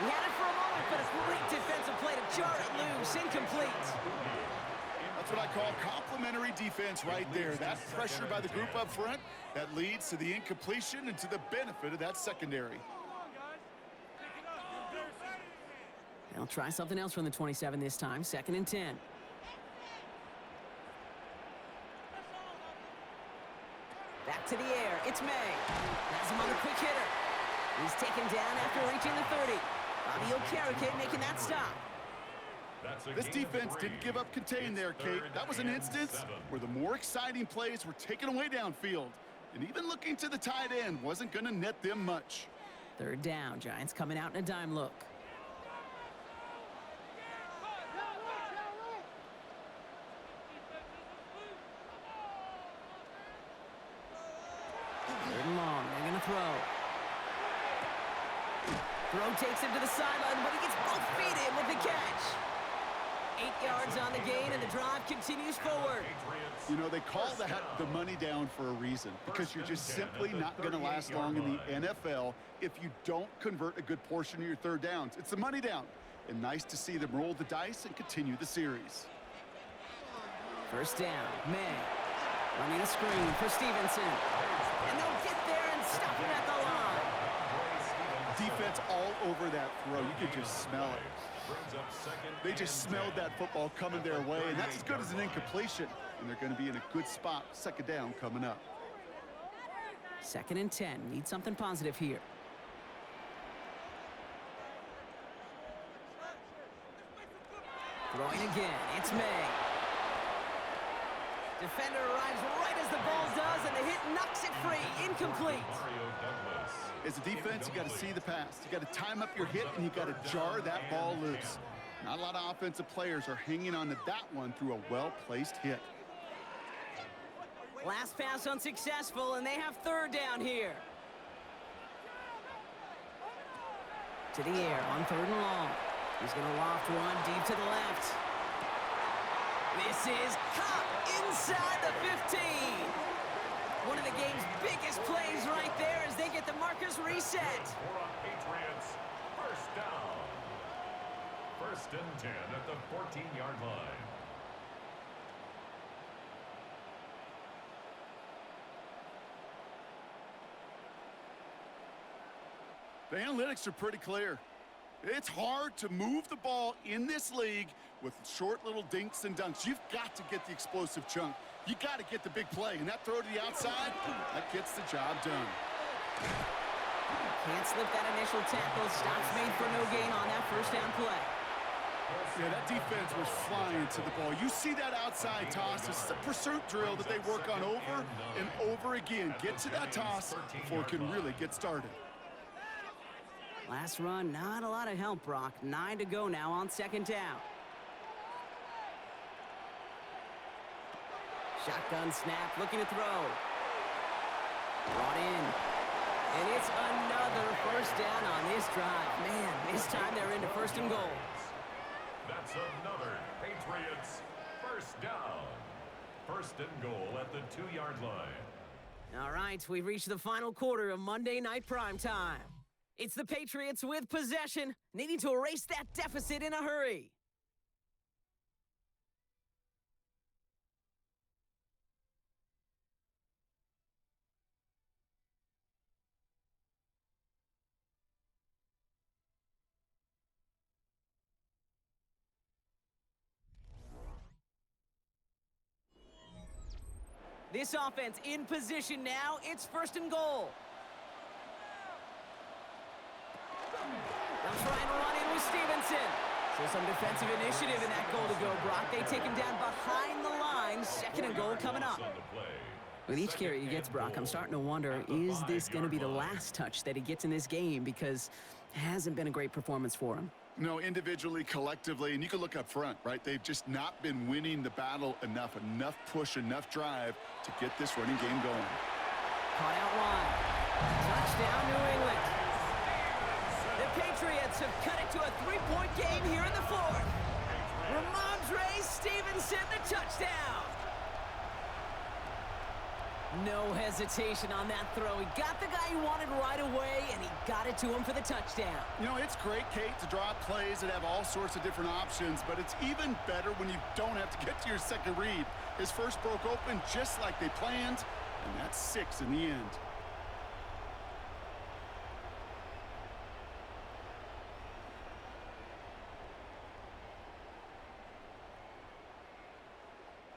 He had it for a moment, but a great defensive play to jar it loose. Incomplete. That's what I call complimentary defense right there. That pressure by the group up front, that leads to the incompletion and to the benefit of that secondary. They'll try something else from the 27 this time. 2nd and 10. Back to the air. It's May. Has him on the quick hitter. He's taken down after reaching the 30. Bobby Okereke making that stop. This defense didn't give up contain there, Kate. That was an instance where the more exciting plays were taken away downfield. And even looking to the tight end wasn't going to net them much. Third down, Giants coming out in a dime look. Third and long, they're going to throw. Throw takes him to the sideline, but he gets both feet in with the catch. 8 yards on the gain, and the drive continues forward. You know, they call that the money down for a reason, because you're just simply not going to last long in the NFL if you don't convert a good portion of your third downs. It's the money down, and nice to see them roll the dice and continue the series. First down, May. Running a screen for Stevenson. And they'll get there and stop him at the line. Defense all over that throw. You could just smell it. They just smelled that football coming their way, and that's as good as an incompletion. And they're going to be in a good spot. Second down coming up. 2nd and 10. Need something positive here. Throwing again. It's May. Defender arrives right as the ball does, and the hit knocks it free. Incomplete. As a defense, you got to see the pass. You got to time up your hit, and you got to jar that ball loose. Not a lot of offensive players are hanging on to that one through a well-placed hit. Last pass unsuccessful, and they have third down here. To the air on 3rd and long. He's going to loft one deep to the left. This is caught inside the 15. One of the game's biggest plays right there as they get the markers reset. Patriots, first down. 1st and 10 at the 14-yard line. The analytics are pretty clear. It's hard to move the ball in this league with short little dinks and dunks. You've got to get the explosive chunk. You got to get the big play, and that throw to the outside, that gets the job done. Can't slip that initial tackle. Stops made for no gain on that first down play. Yeah, that defense was flying to the ball. You see that outside toss. It's a pursuit drill that they work on over and over again. Get to that toss before it can really get started. Last run, not a lot of help, Brock. 9 to go now on 2nd down. Shotgun snap, looking to throw. Brought in. And it's another first down on this drive. Man, this time they're into 1st and goal. That's another Patriots first down. 1st and goal at the 2-yard line. All right, we've reached the final quarter of Monday Night Primetime. It's the Patriots with possession, needing to erase that deficit in a hurry. This offense in position now. It's 1st and goal. They'll try and run in with Stevenson. So some defensive initiative in that goal to go, Brock. They take him down behind the line. 2nd and goal coming up. With each carry he gets, Brock, I'm starting to wonder, is this going to be the last touch that he gets in this game? Because it hasn't been a great performance for him. No, individually, collectively, and you can look up front, right? They've just not been winning the battle enough push, enough drive to get this running game going. Caught out wide. Touchdown, New England. The Patriots have cut it to a 3-point game here in the 4th. Ramondre Stevenson, the touchdown. No hesitation on that throw. He got the guy he wanted right away, and he got it to him for the touchdown. You know, it's great, Kate, to draw plays that have all sorts of different options, but it's even better when you don't have to get to your second read. His first broke open just like they planned, and that's 6 in the end.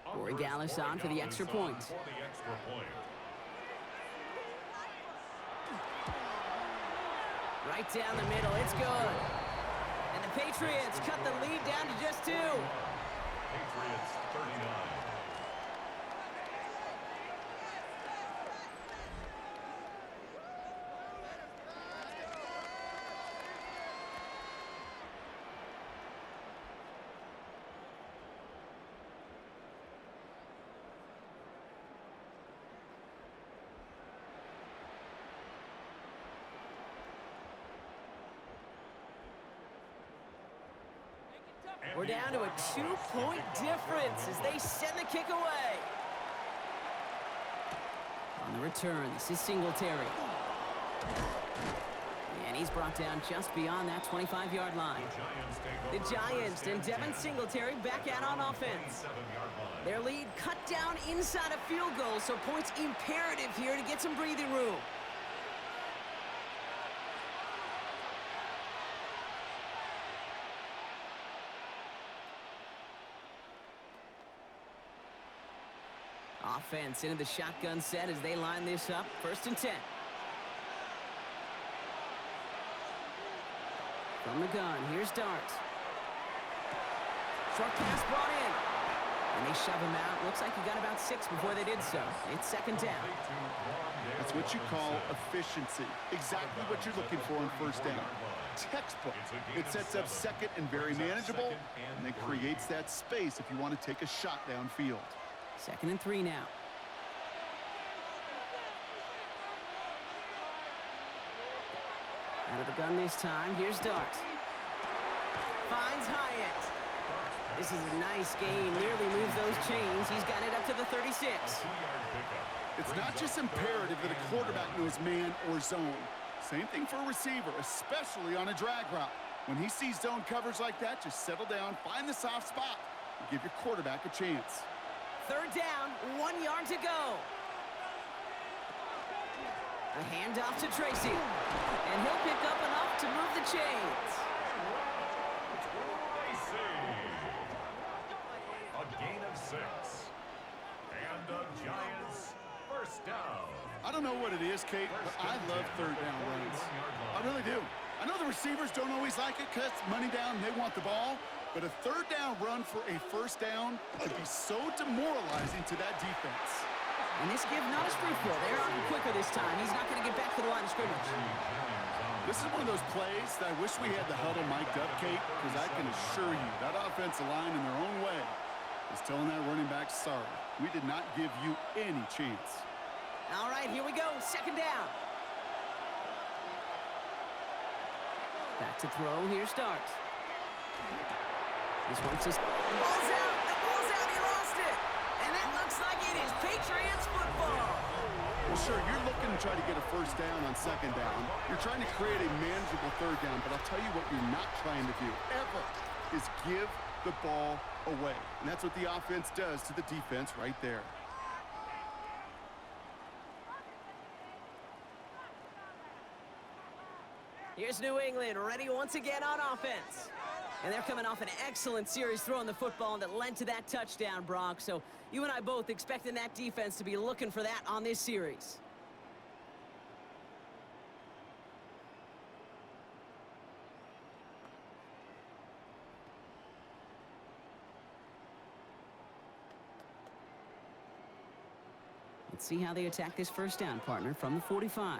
Corey Gallis on for the extra point. Right down the middle, it's good. And the Patriots cut the lead down to just 2. Patriots 39. We're down to a 2-point difference as they send the kick away. On the return, this is Singletary. And he's brought down just beyond that 25-yard line. The Giants and Devin Singletary back out on offense. Their lead cut down inside a field goal, so points imperative here to get some breathing room. Offense into the shotgun set as they line this up. 1st and 10. From the gun, here's Dart. Short pass brought in. And they shove him out. Looks like he got about 6 before they did so. It's 2nd down. That's what you call efficiency. Exactly what you're looking for on 1st down. Textbook. It sets up 2nd and very manageable, and then creates that space if you want to take a shot downfield. 2nd and 3 now. Out of the gun this time. Here's Dart. Finds Hyatt. This is a nice game. Nearly moves those chains. He's got it up to the 36. It's not just imperative that a quarterback knows man or zone. Same thing for a receiver, especially on a drag route. When he sees zone coverage like that, just settle down, find the soft spot, and give your quarterback a chance. 3rd down, 1 yard to go. A handoff to Tracy. And he'll pick up enough to move the chains. A gain of 6. And the Giants 1st down. I don't know what it is, Kate, but I love 3rd down runs. I really do. I know the receivers don't always like it because money down, they want the ball. But a 3rd down run for a 1st down could be so demoralizing to that defense. And this give not as fruitful. They're on him quicker this time. He's not going to get back to the line of scrimmage. This is one of those plays that I wish we had the huddle mic'd up, Kate, because I can assure you that offensive line in their own way is telling that running back, sorry, we did not give you any chance. All right, here we go. 2nd down. Back to throw. Here's Dart. This one's just... The ball's out! The ball's out! He lost it! And it looks like it is Patriots football! Well, sure, you're looking to try to get a 1st down on 2nd down. You're trying to create a manageable 3rd down, but I'll tell you what you're not trying to do, ever, is give the ball away. And that's what the offense does to the defense right there. Here's New England, ready once again on offense. And they're coming off an excellent series throwing the football that led to that touchdown, Brock. So you and I both expecting that defense to be looking for that on this series. Let's see how they attack this 1st down, partner, from the 45.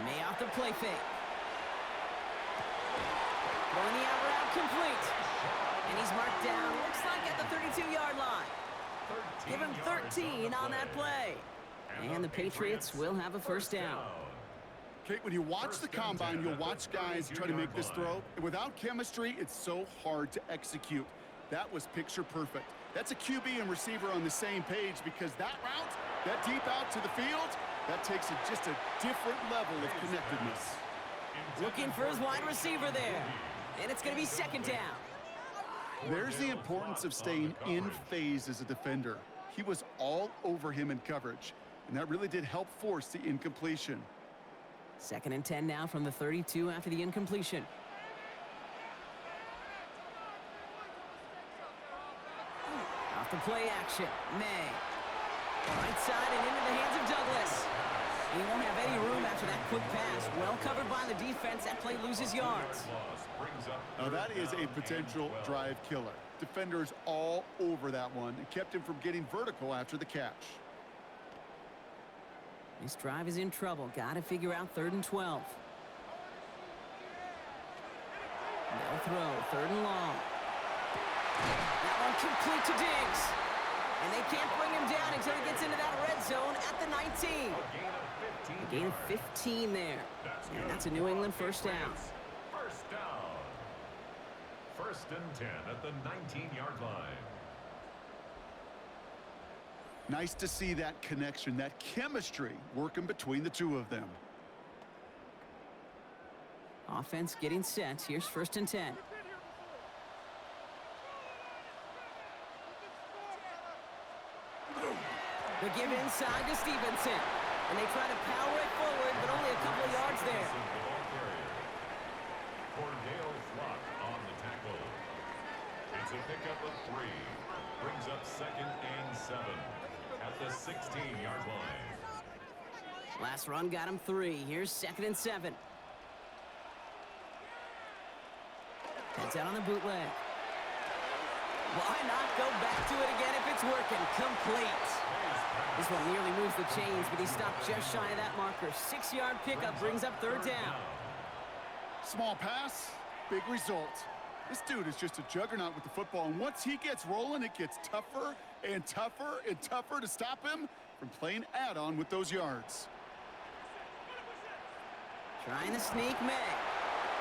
May off the play fake. Throwing the out route complete. And he's marked down, looks like at the 32-yard line. Give him 13 on that play. And the Patriots will have a 1st down. Kate, when you watch the combine, you'll watch guys try to make this throw. And without chemistry, it's so hard to execute. That was picture perfect. That's a QB and receiver on the same page because that route, that deep out to the field, that takes just a different level of connectedness. Looking for his wide receiver there. And it's going to be 2nd down. There's the importance of staying in phase as a defender. He was all over him in coverage, and that really did help force the incompletion. 2nd and 10 now from the 32 after the incompletion. Off the play action, May. Right side and into the hands of Douglas. He won't have any room after that quick pass. Well covered by the defense. That play loses yards. Now that is a potential drive killer. Defenders all over that one and kept him from getting vertical after the catch. This drive is in trouble. Got to figure out 3rd and 12. They'll throw. 3rd and long. That one complete to Diggs. And they can't bring him down until he gets into that red zone at the 19. A gain of 15 there. And that's a New England first down. First down. 1st and 10 at the 19-yard line. Nice to see that connection, that chemistry working between the two of them. Offense getting set. Here's 1st and 10. The give inside to Stevenson. And they try to power it forward, but only a couple of yards there. On the tackle. It's a pickup of 3. Brings up 2nd and 7 at the 16-yard line. Last run got him 3. Here's 2nd and 7. Heads out on the bootleg. Why not go back to it again if it's working? Complete. This one nearly moves the chains, but he stopped just shy of that marker. 6-yard pickup brings up 3rd down. Small pass, big result. This dude is just a juggernaut with the football, and once he gets rolling, it gets tougher and tougher and tougher to stop him from playing add-on with those yards. Trying to sneak May.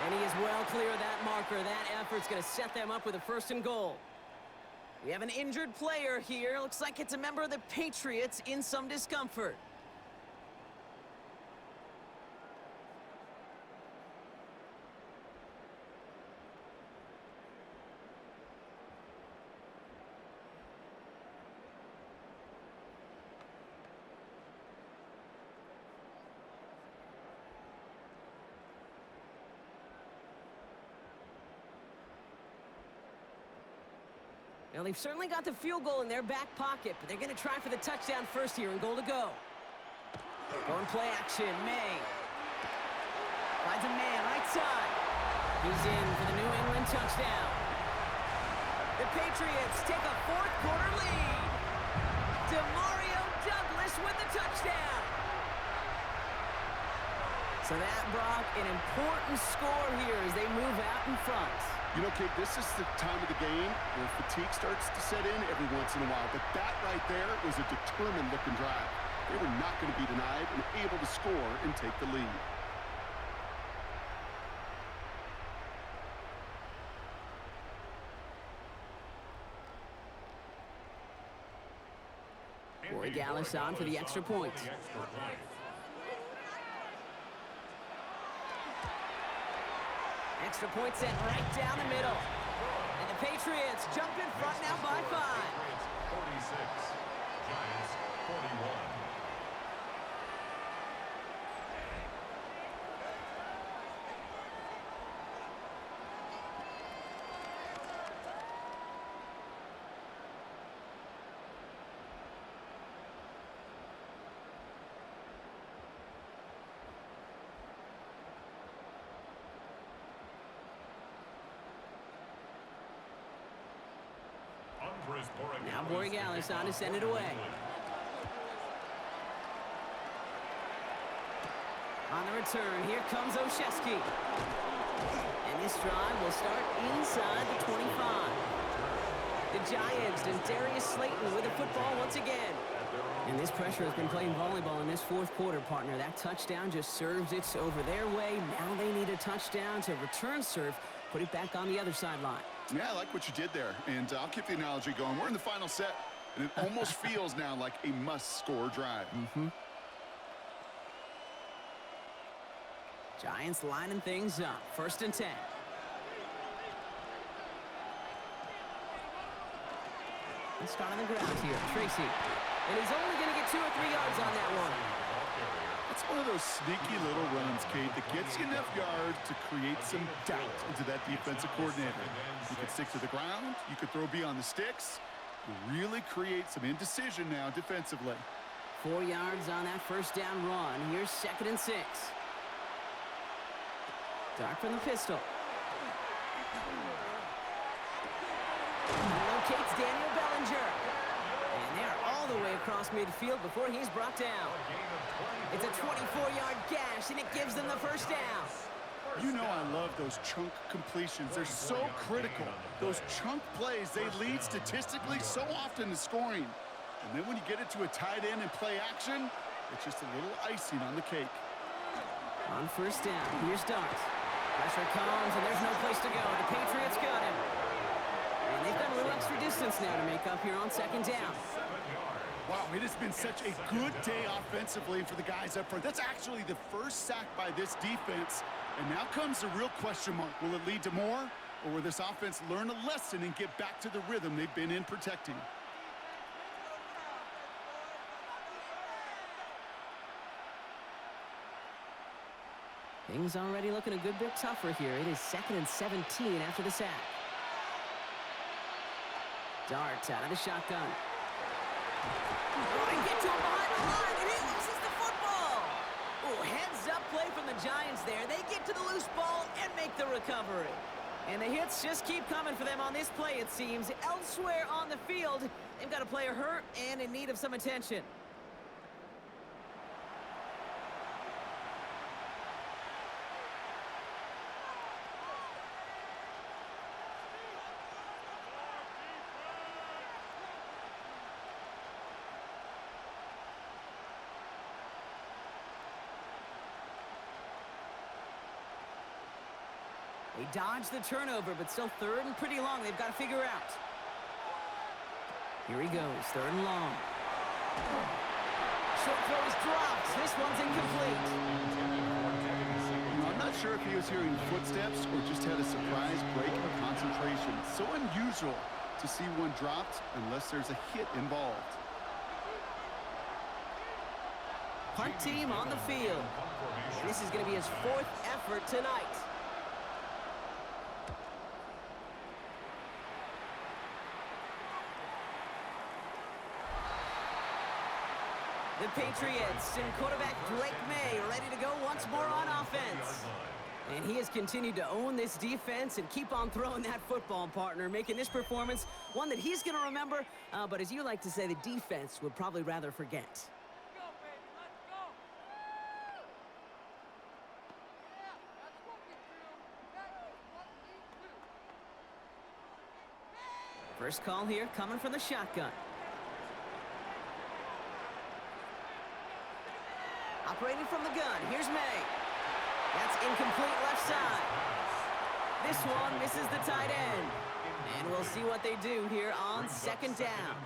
And he is well clear of that marker. That effort's going to set them up with a 1st and goal. We have an injured player here. Looks like it's a member of the Patriots in some discomfort. Now, they've certainly got the field goal in their back pocket, but they're going to try for the touchdown first here and goal to go. Going play action, May. Finds a man right side. He's in for the New England touchdown. The Patriots take a 4th quarter lead. Demario Douglas with the touchdown. So that brought an important score here as they move out in front. You know, Kate, this is the time of the game where fatigue starts to set in every once in a while. But that right there was a determined-looking drive. They were not going to be denied and able to score and take the lead. Boy Dallas on for the extra point. Extra point set right down the middle. And the Patriots jump in front now by 5. 46, Giants 41. Now Borregales on to send it away. On the return, here comes Olszewski. And this drive will start inside the 25. The Giants and Darius Slayton with the football once again. And this pressure has been playing volleyball in this 4th quarter, partner. That touchdown just serves it over their way. Now they need a touchdown to return serve, put it back on the other sideline. Yeah, I like what you did there, and I'll keep the analogy going. We're in the final set, and it almost feels now like a must-score drive. Giants lining things up. 1st and 10. Let's start on the ground here. Tracy. And he's only going to get 2 or 3 yards on that one. It's one of those sneaky little runs, Kate, that gets you enough yards to create some doubt into that defensive coordinator. You could stick to the ground. You could throw beyond the sticks. You really create some indecision now defensively. 4 yards on that first down run. Here's 2nd and 6. Dart from the pistol. Locates Daniel Bellinger. And they're all the way across midfield before he's brought down. It's a 24-yard gash, and it gives them the first down. You know I love those chunk completions. They're so critical. Those chunk plays, they lead statistically so often to scoring. And then when you get it to a tight end and play action, it's just a little icing on the cake. On first down, here's Dart. Pressure comes, and there's no place to go. The Patriots got him. And they've got a little extra distance now to make up here on 2nd down. Wow, it has been such a good day offensively for the guys up front. That's actually the first sack by this defense. And now comes the real question mark. Will it lead to more? Or will this offense learn a lesson and get back to the rhythm they've been in protecting? Things already looking a good bit tougher here. It is 2nd and 17 after the sack. Dart out of the shotgun. Oh, and get to him behind the line, and he loses the football. Oh, heads-up play from the Giants there. They get to the loose ball and make the recovery. And the hits just keep coming for them on this play, it seems. Elsewhere on the field, they've got a player hurt and in need of some attention. They dodge the turnover, but still 3rd and pretty long. They've got to figure out. Here he goes, 3rd and long. Short throw is dropped. This one's incomplete. You know, I'm not sure if he was hearing footsteps or just had a surprise break in concentration. So unusual to see one dropped unless there's a hit involved. Punt team on the field. And this is going to be his 4th effort tonight. The Patriots and quarterback Drake May ready to go once more on offense. And he has continued to own this defense and keep on throwing that football, partner, making this performance one that he's going to remember, but as you like to say, the defense would probably rather forget. First call here coming from the shotgun. Operating from the gun, here's May. That's incomplete left side. This one misses the tight end. And we'll see what they do here on 2nd down.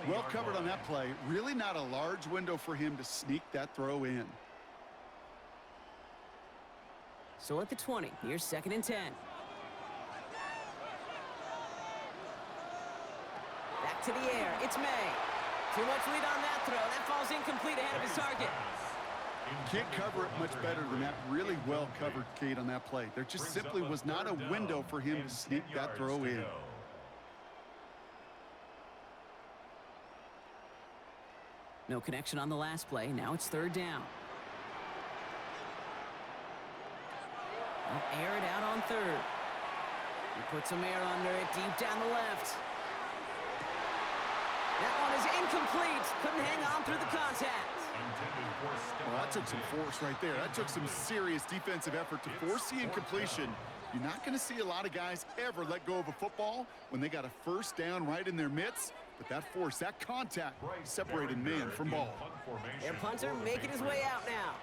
Well covered on that play. Really not a large window for him to sneak that throw in. So at the 20, here's 2nd and 10. Back to the air, it's May. Too much lead on that throw. That falls incomplete ahead of his target. Can't cover it much better than that. Really well covered, Kate, on that play. There just simply was not a window for him to sneak that throw in. No connection on the last play. Now it's 3rd down. They'll air it out on 3rd. He puts some air under it deep down the left. That one is incomplete. Couldn't hang on through the contact. Well, that took some force right there. That took some serious defensive effort to force the incompletion. You're not going to see a lot of guys ever let go of a football when they got a first down right in their midst. But that force, that contact, separated man from ball. Their punter making his way out now.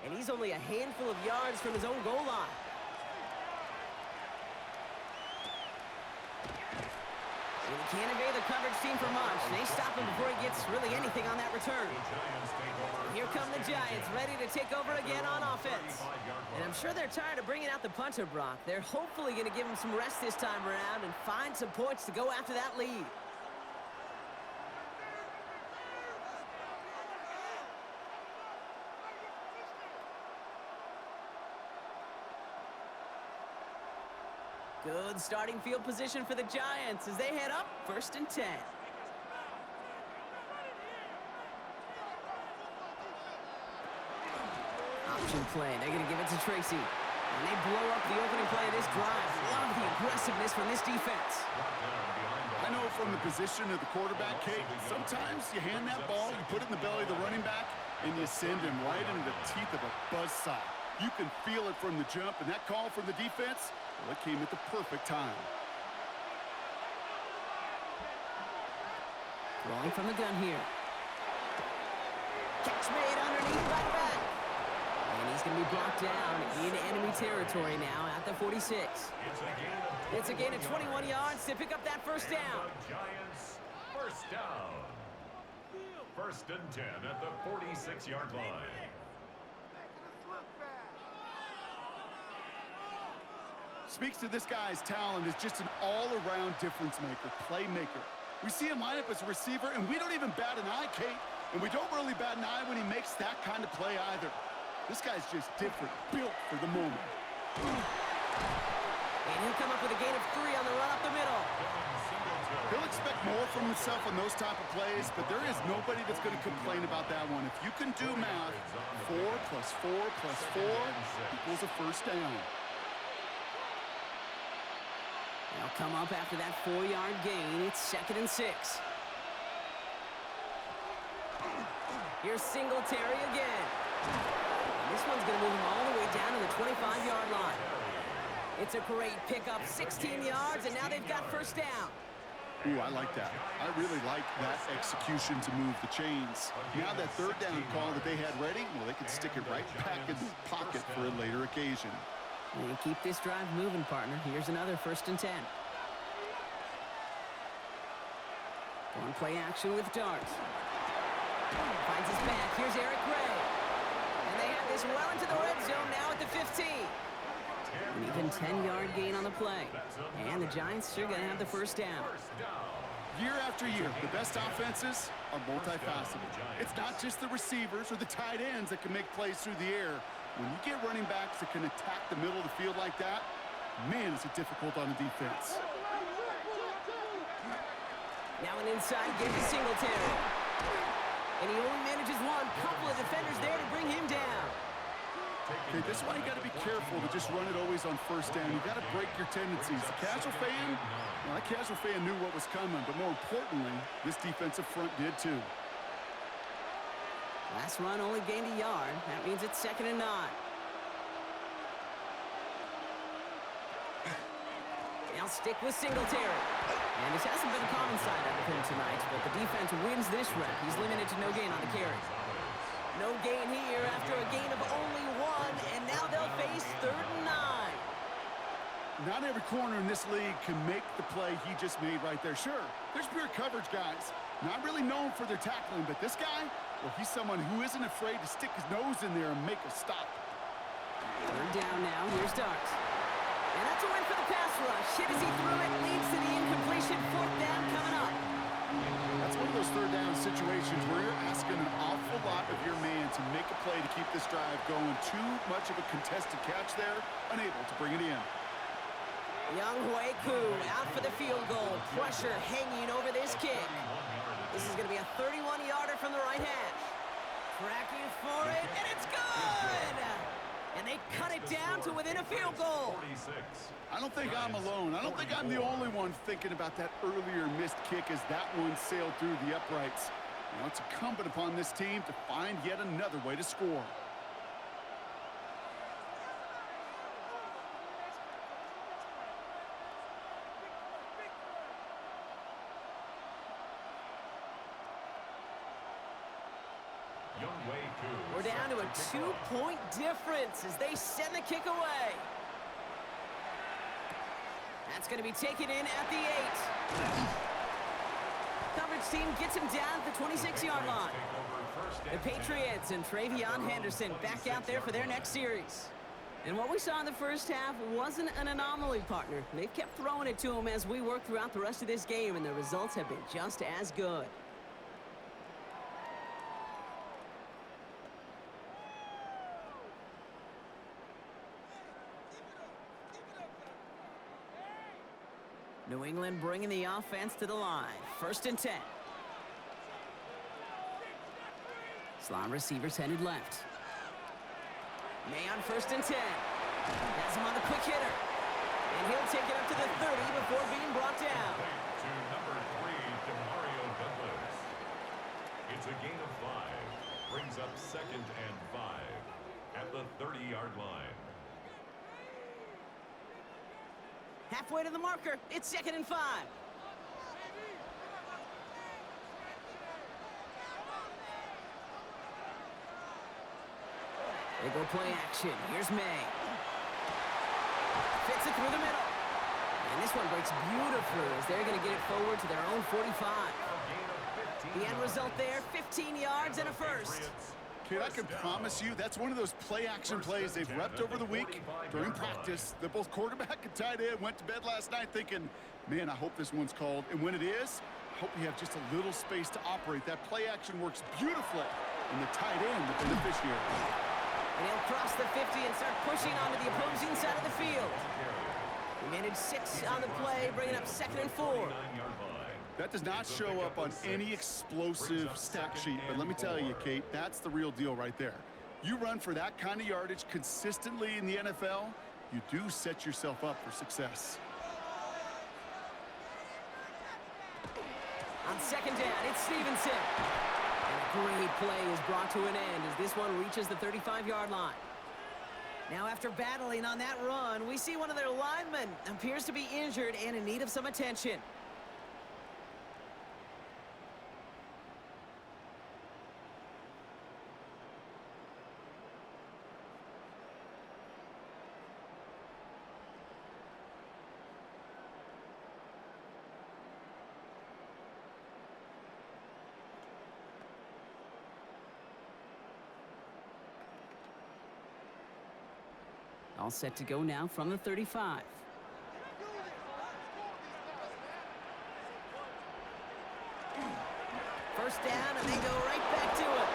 And he's only a handful of yards from his own goal line. And he can't evade the coverage team for much. They stop him before he gets really anything on that return. Here come the Giants, ready to take over again on offense. And I'm sure they're tired of bringing out the punter, Brock. They're hopefully going to give him some rest this time around and find some points to go after that lead. Good starting field position for the Giants as they head up 1st and 10. option play. They're going to give it to Tracy. And they blow up the opening play of this drive. Love the aggressiveness from this defense. I know from the position of the quarterback, Kate, sometimes you hand that ball, you put it in the belly of the running back, and you send him right into the teeth of a buzzsaw. You can feel it from the jump, and that call from the defense, well, it came at the perfect time. Rolling from the gun here. Catch made underneath by the back. And he's going to be brought down in enemy territory now at the 46. It's a gain of 21 yards to pick up that first down. Giants, first down. First and 10 at the 46-yard line. Speaks to this guy's talent as just an all-around difference maker, playmaker. We see him line up as a receiver, and we don't even bat an eye, Kate. And we don't really bat an eye when he makes that kind of play either. This guy's just different, built for the moment. And he'll come up with a gain of 3 on the run up the middle. He'll expect more from himself on those type of plays, but there is nobody that's going to complain about that one. If you can do math, 4 plus 4 plus 4 equals a first down. They'll come up after that 4-yard gain. It's 2nd and 6. Here's Singletary again. And this one's going to move him all the way down to the 25-yard line. It's a great pickup, 16 yards, and now they've got first down. Ooh, I like that. I really like that execution to move the chains. Now that third down call that they had ready, well, they could stick it right back in the pocket for a later occasion. And keep this drive moving, partner. Here's another 1st and 10. One play action with Darts. Finds his back. Here's Eric Gray. And they have this well into the red zone now at the 15. An even 10-yard gain on the play. And the Giants are going to have the first down. Year after year, the best offenses are multifaceted. It's not just the receivers or the tight ends that can make plays through the air. When you get running backs that can attack the middle of the field like that, man, is it difficult on the defense. Now an inside give to Singletary. And he only manages one. Couple of defenders there to bring him down. Okay, this is why you got to be careful to just run it always on first down. You got to break your tendencies. The casual fan, well, that casual fan knew what was coming, but more importantly, this defensive front did too. Last run only gained a yard. That means it's 2nd and 9. They'll stick with Singletary. And this hasn't been a common side out of him tonight, but the defense wins this rep. He's limited to no gain on the carry. No gain here after a gain of only 1, and now they'll face 3rd and 9. Not every corner in this league can make the play he just made right there. Sure, there's pure coverage guys. Not really known for their tackling, but this guy, well, he's someone who isn't afraid to stick his nose in there and make a stop. 3rd down now. Here's Darts. And that's a win for the pass rush. Hit as he threw it, leads to the incompletion. 4th down coming up. That's one of those 3rd down situations where you're asking an awful lot of your man to make a play to keep this drive going. Too much of a contested catch there, unable to bring it in. Young Hui Koo out for the field goal. Pressure hanging over this kick. This is going to be a 31-yarder from the right hash. Tracking for it, and it's good! And they cut it down to within a field goal. I don't think I'm alone. I don't think I'm the only one thinking about that earlier missed kick as that one sailed through the uprights. Now it's incumbent upon this team to find yet another way to score. We're down to a 2-point difference as they send the kick away. That's going to be taken in at the 8. Coverage team gets him down at the 26-yard line. The Patriots and Travion Henderson back out there for their next series. And what we saw in the first half wasn't an anomaly, partner. They've kept throwing it to him as we work throughout the rest of this game, and the results have been just as good. New England bringing the offense to the line. 1st and 10. Slot receivers headed left. May on 1st and 10. Has him on the quick hitter. And he'll take it up to the 30 before being brought down. To number 3, Demario Douglas. It's a gain of 5. Brings up 2nd and 5 at the 30-yard line. Halfway to the marker. It's 2nd and 5. They go play action. Here's May. Fits it through the middle. And this one breaks beautifully as they're going to get it forward to their own 45. The end result there, 15 yards and a first. Kid, I can promise you that's one of those play-action plays they've repped over the week during practice. That both quarterback and tight end went to bed last night thinking, man, I hope this one's called. And when it is, I hope we have just a little space to operate. That play-action works beautifully, and the tight end, the beneficiary. And he'll cross the 50 and start pushing onto the opposing side of the field. He managed 6 on the play, bringing up 2nd and 4. That does not show up on any explosive stat sheet, but let me tell you, Kate, that's the real deal right there. You run for that kind of yardage consistently in the NFL, you do set yourself up for success. On 2nd down, it's Stevenson. And a great play is brought to an end as this one reaches the 35-yard line. Now, after battling on that run, we see one of their linemen appears to be injured and in need of some attention. All set to go now from the 35. First down, and they go right back to it.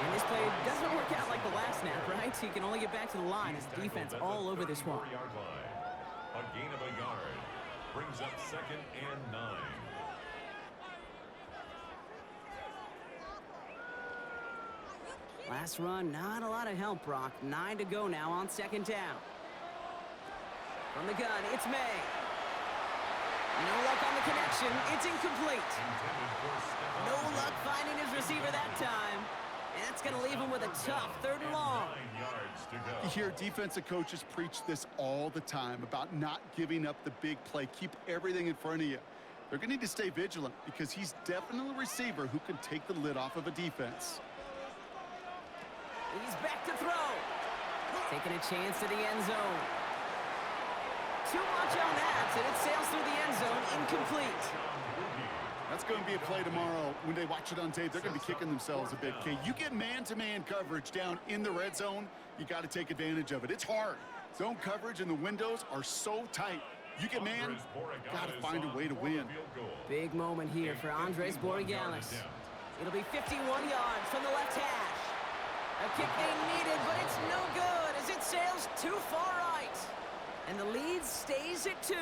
And this play doesn't work out like the last snap, right? So you can only get back to the line as the defense all over this one. A gain of a yard. Brings up 2nd and 9. Last run, not a lot of help, Brock. 9 to go now on 2nd down. From the gun, it's May. No luck on the connection. It's incomplete. No luck finding his receiver that time. And that's going to leave him with a tough 3rd and long. You hear defensive coaches preach this all the time about not giving up the big play. Keep everything in front of you. They're going to need to stay vigilant because he's definitely a receiver who can take the lid off of a defense. He's back to throw. Taking a chance to the end zone. Too much on that, and it sails through the end zone, incomplete. That's going to be a play tomorrow. When they watch it on tape, they're going to be kicking themselves a bit. Okay, you get man-to-man coverage down in the red zone, you got to take advantage of it. It's hard. Zone coverage and the windows are so tight. You get man, got to find a way to win. Big moment here for Andres Borregales. It'll be 51 yards from the left hash. A kick they needed, but it's no good as it sails too far right. And the lead stays at 2.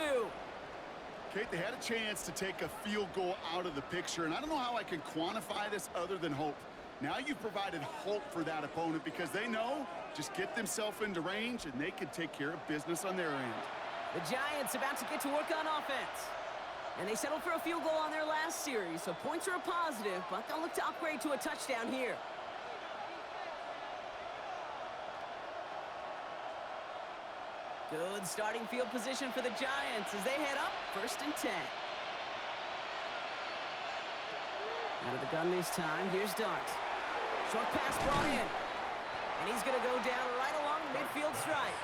Kate, they had a chance to take a field goal out of the picture, and I don't know how I can quantify this other than hope. Now you've provided hope for that opponent because they know just get themselves into range and they can take care of business on their end. The Giants about to get to work on offense. And they settled for a field goal on their last series, so points are a positive, but they'll look to upgrade to a touchdown here. Good starting field position for the Giants as they head up 1st and 10. Out of the gun this time, here's Dart. Short pass brought in. And he's going to go down right along the midfield stripe.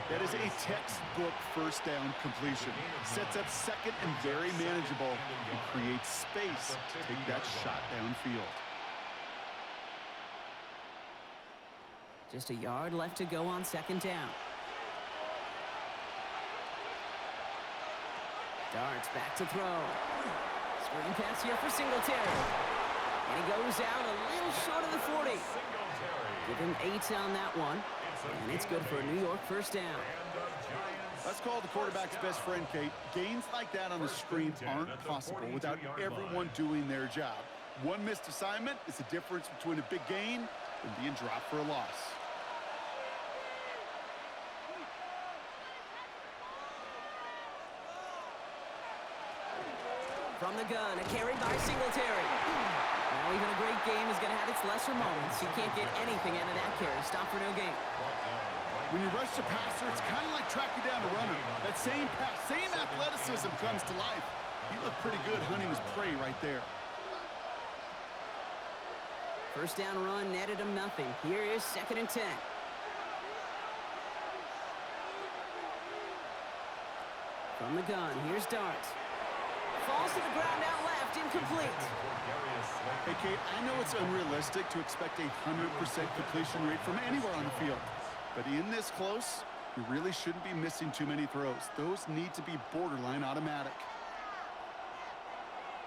That is a textbook first down completion. Sets up 2nd and very manageable and creates space to take that shot downfield. Just a yard left to go on 2nd down. Dart's back to throw. Screen pass here for Singletary. And he goes out a little short of the 40. Give him 8 on that one. And it's good for a New York first down. That's called the quarterback's best friend, Kate. Gains like that on the screen aren't possible without everyone doing their job. One missed assignment is the difference between a big gain and being dropped for a loss. From the gun, a carry by Singletary. Now even a great game is going to have its lesser moments. You can't get anything out of that carry. Stop for no gain. When you rush the passer, it's kind of like tracking down a runner. That same pass, same athleticism comes to life. He looked pretty good hunting his prey right there. First down run netted him nothing. Here is 2nd and 10. From the gun, here's Dart. Falls to the ground out left, incomplete. Hey, Kate, I know it's unrealistic to expect a 100% completion rate from anywhere on the field. But in this close, you really shouldn't be missing too many throws. Those need to be borderline automatic.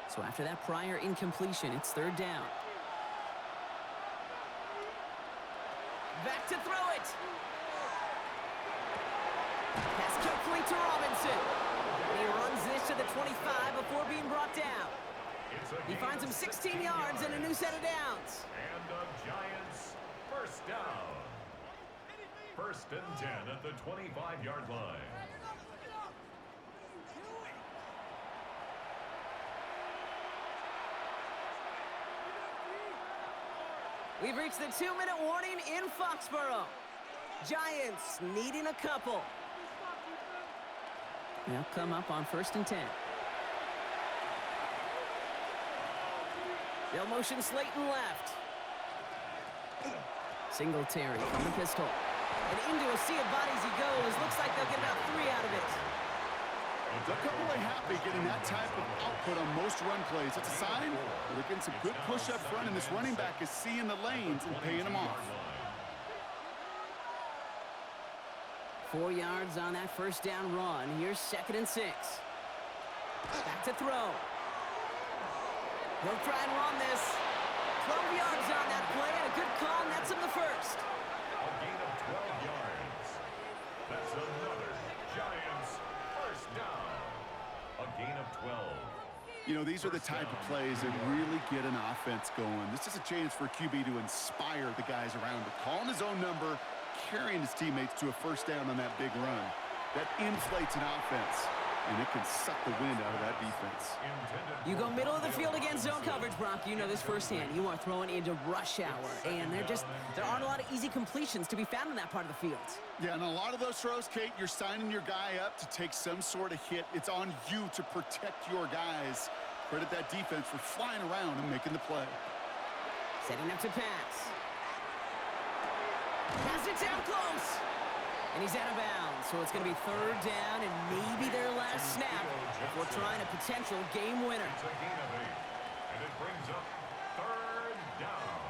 So after that prior incompletion, it's 3rd down. Back to throw it. Pass complete to Robinson. He runs this to the 25 before being brought down. He finds him 16 yards and a new set of downs. And the Giants first down. 1st and 10 at the 25-yard line. We've reached the 2-minute warning in Foxborough. Giants needing a couple. They'll come up on 1st and 10. They'll motion Slayton left. Singletary from the pistol. And into a sea of bodies he goes. Looks like they'll get about 3 out of it. They'll come away happy getting that type of output on most run plays. It's a sign that they're getting some good push up front, and this running back is seeing the lanes and paying them off. 4 yards on that 1st down run. Here's 2nd and 6. Back to throw. He'll try and run this. 12 yards on that play, and a good call nets him the 1st. A gain of 12 yards. That's another Giants first down. A gain of 12. You know, these are the type of plays that really get an offense going. This is a chance for QB to inspire the guys around it. Calling his own number, carrying his teammates to a 1st down on that big run. That inflates an offense, and it can suck the wind out of that defense. You go middle of the field against zone coverage, Brock. You know this firsthand. You are throwing into rush hour, and there aren't a lot of easy completions to be found in that part of the field. Yeah, and a lot of those throws, Kate, you're signing your guy up to take some sort of hit. It's on you to protect your guys. Credit that defense for flying around and making the play. Setting up to pass. Pass it down close. And he's out of bounds. So it's going to be 3rd down and maybe their last snap before trying a potential game winner. It's a gain of 8. And it brings up 3rd down.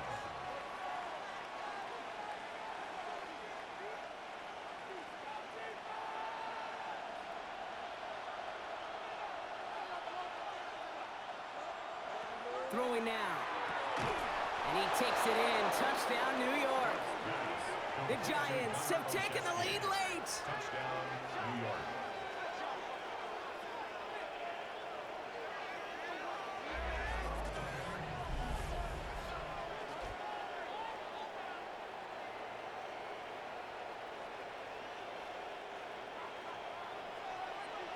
Throwing now. And he takes it in. Touchdown, New York. The Giants have taken the lead late. Touchdown, New York.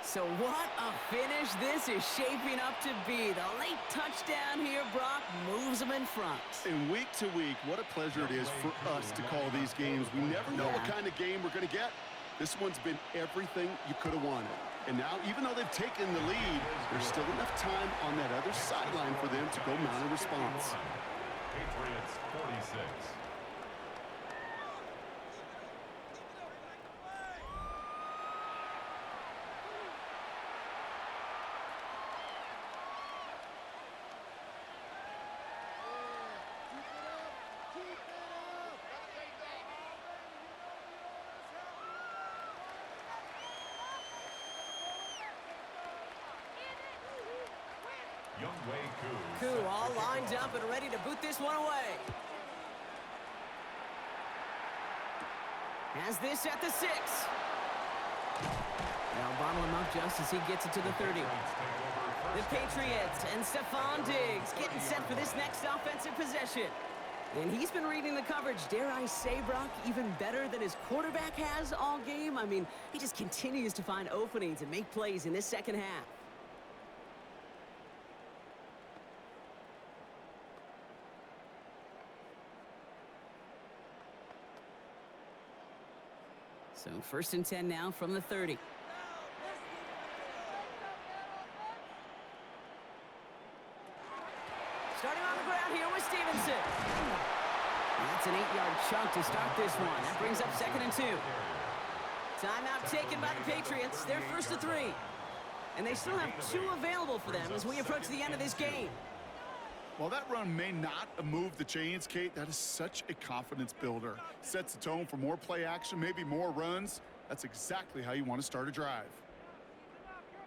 So what a finish this is shaping up to be. The late touchdown here, Brock, moves them in front. And week to week, what a pleasure it is for us to call these games. We never know what kind of game we're going to get. This one's been everything you could have wanted. And now, even though they've taken the lead, there's still enough time on that other sideline for them to go mount a response. Patriots 46. Koo all lined up and ready to boot this one away. Has this at the 6. They'll bottle him up just as he gets it to the 30. The Patriots and Stephon Diggs getting set for this next offensive possession. And he's been reading the coverage, dare I say, Brock, even better than his quarterback has all game. I mean, he just continues to find openings and make plays in this second half. So 1st and 10 now from the 30. Starting on the ground here with Stevenson. That's an 8-yard chunk to start this one. That brings up 2nd and 2. Timeout taken by the Patriots. They're 1st and 3. And they still have 2 available for them as we approach the end of this game. Well, that run may not have moved the chains, Kate. That is such a confidence builder. Sets the tone for more play action, maybe more runs. That's exactly how you want to start a drive.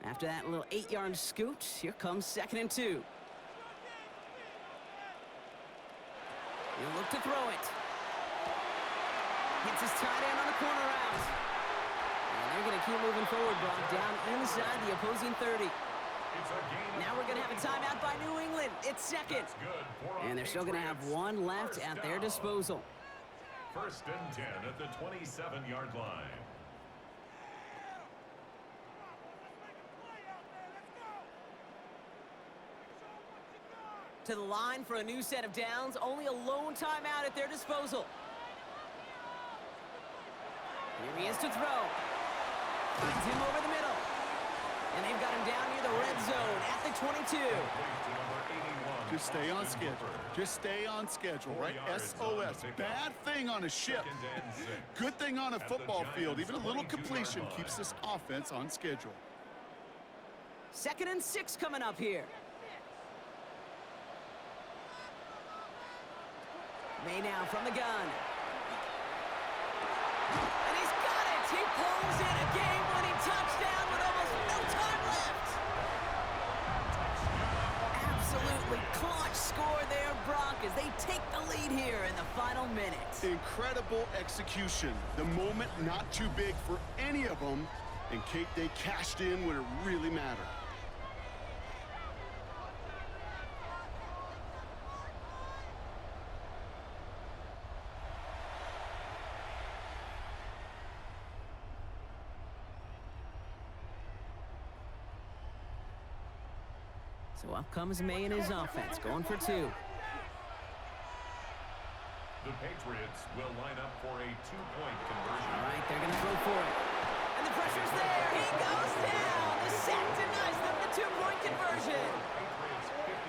After that little 8-yard scoot, here comes 2nd and 2. He'll look to throw it. Hits his tight end on the corner route. And they're going to keep moving forward, Brock, down inside the opposing 30. Now we're going to have a timeout by New England. It's 2nd. And they're still going to have 1 left at their disposal. 1st and 10 at the 27-yard line. To the line for a new set of downs. Only a lone timeout at their disposal. Here he is to throw. Finds him over the middle. And they've got him down near the red zone at the 22. Just stay on schedule. Just stay on schedule, right? SOS. Bad thing on a ship. Good thing on a football field. Even a little completion keeps this offense on schedule. 2nd and 6 coming up here. May now from the gun. And he's got it! He pulls in a game-winning touchdown with almost no time left. Absolutely clutch score there, Brock, as they take the lead here in the final minute. Incredible execution. The moment not too big for any of them. And Kate, they cashed in when it really mattered. So up comes May in his offense, going for 2. The Patriots will line up for a 2-point conversion. All right, they're going to throw for it. And the pressure's there. He goes down. The sack denies them the 2-point conversion.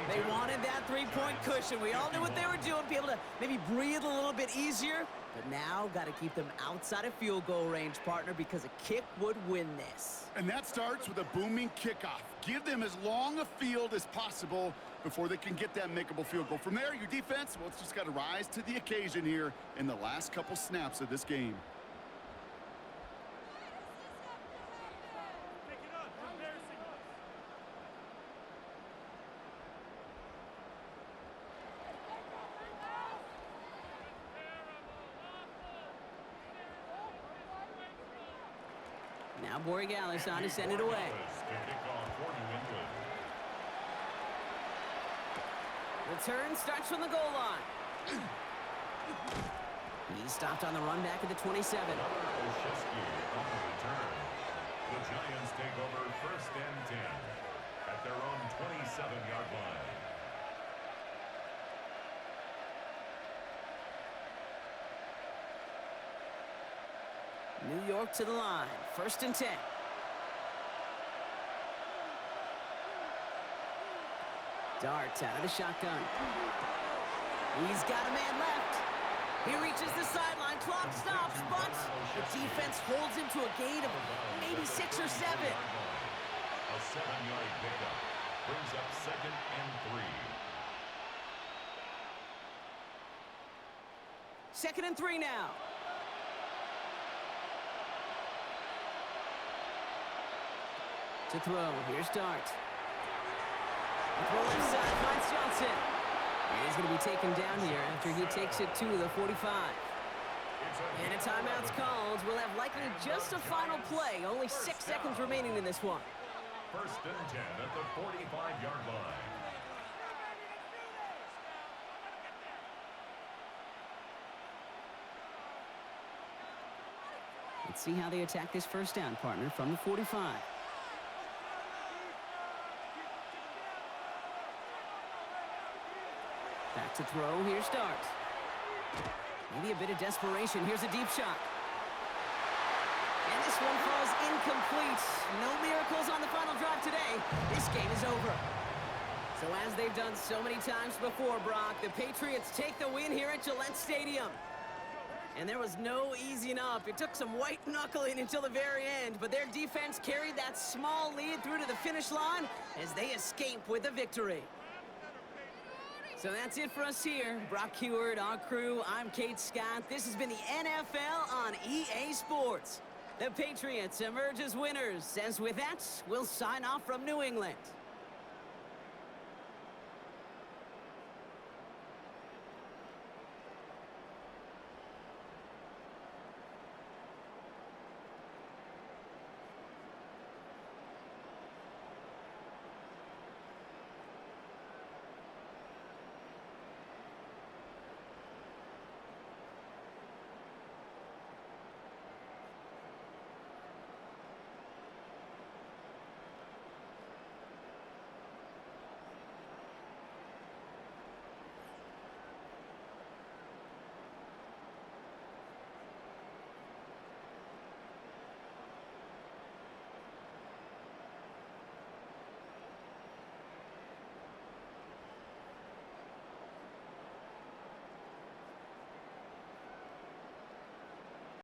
They wanted that 3-point cushion. We all knew what they were doing, be able to maybe breathe a little bit easier. But now got to keep them outside of field goal range, partner, because a kick would win this. And that starts with a booming kickoff. Give them as long a field as possible before they can get that makeable field goal. From there, your defense, well, it's just got to rise to the occasion here in the last couple snaps of this game. Now Borregales on to send it away. Return starts from the goal line. He's stopped on the run back at the 27. The Giants take over 1st and 10 at their own 27-yard line. New York to the line. 1st and 10. Dart out of the shotgun. He's got a man left. He reaches the sideline. Clock stops, but the defense holds him to a gain of maybe 6 or 7. A 7-yard pickup brings up 2nd and 3. 2nd and 3 now. To throw, here's Dart. Throw left side, finds Johnson. And he's going to be taken down here after he takes it to the 45. And a timeout's called. We'll have likely just a final play. Only 6 seconds remaining in this one. 1st and 10 at the 45-yard line. Let's see how they attack this 1st down, partner, from the 45. Back to throw. Here's Dart. Maybe a bit of desperation. Here's a deep shot. this one falls incomplete. No miracles on the final drive today. This game is over. So as they've done so many times before, Brock, the Patriots take the win here at Gillette Stadium. And there was no easing up. It took some white knuckling until the very end, but their defense carried that small lead through to the finish line as they escape with a victory. So that's it for us here. Brock Heward, our crew, I'm Kate Scott. This has been the NFL on EA Sports. The Patriots emerge as winners. As with that, we'll sign off from New England.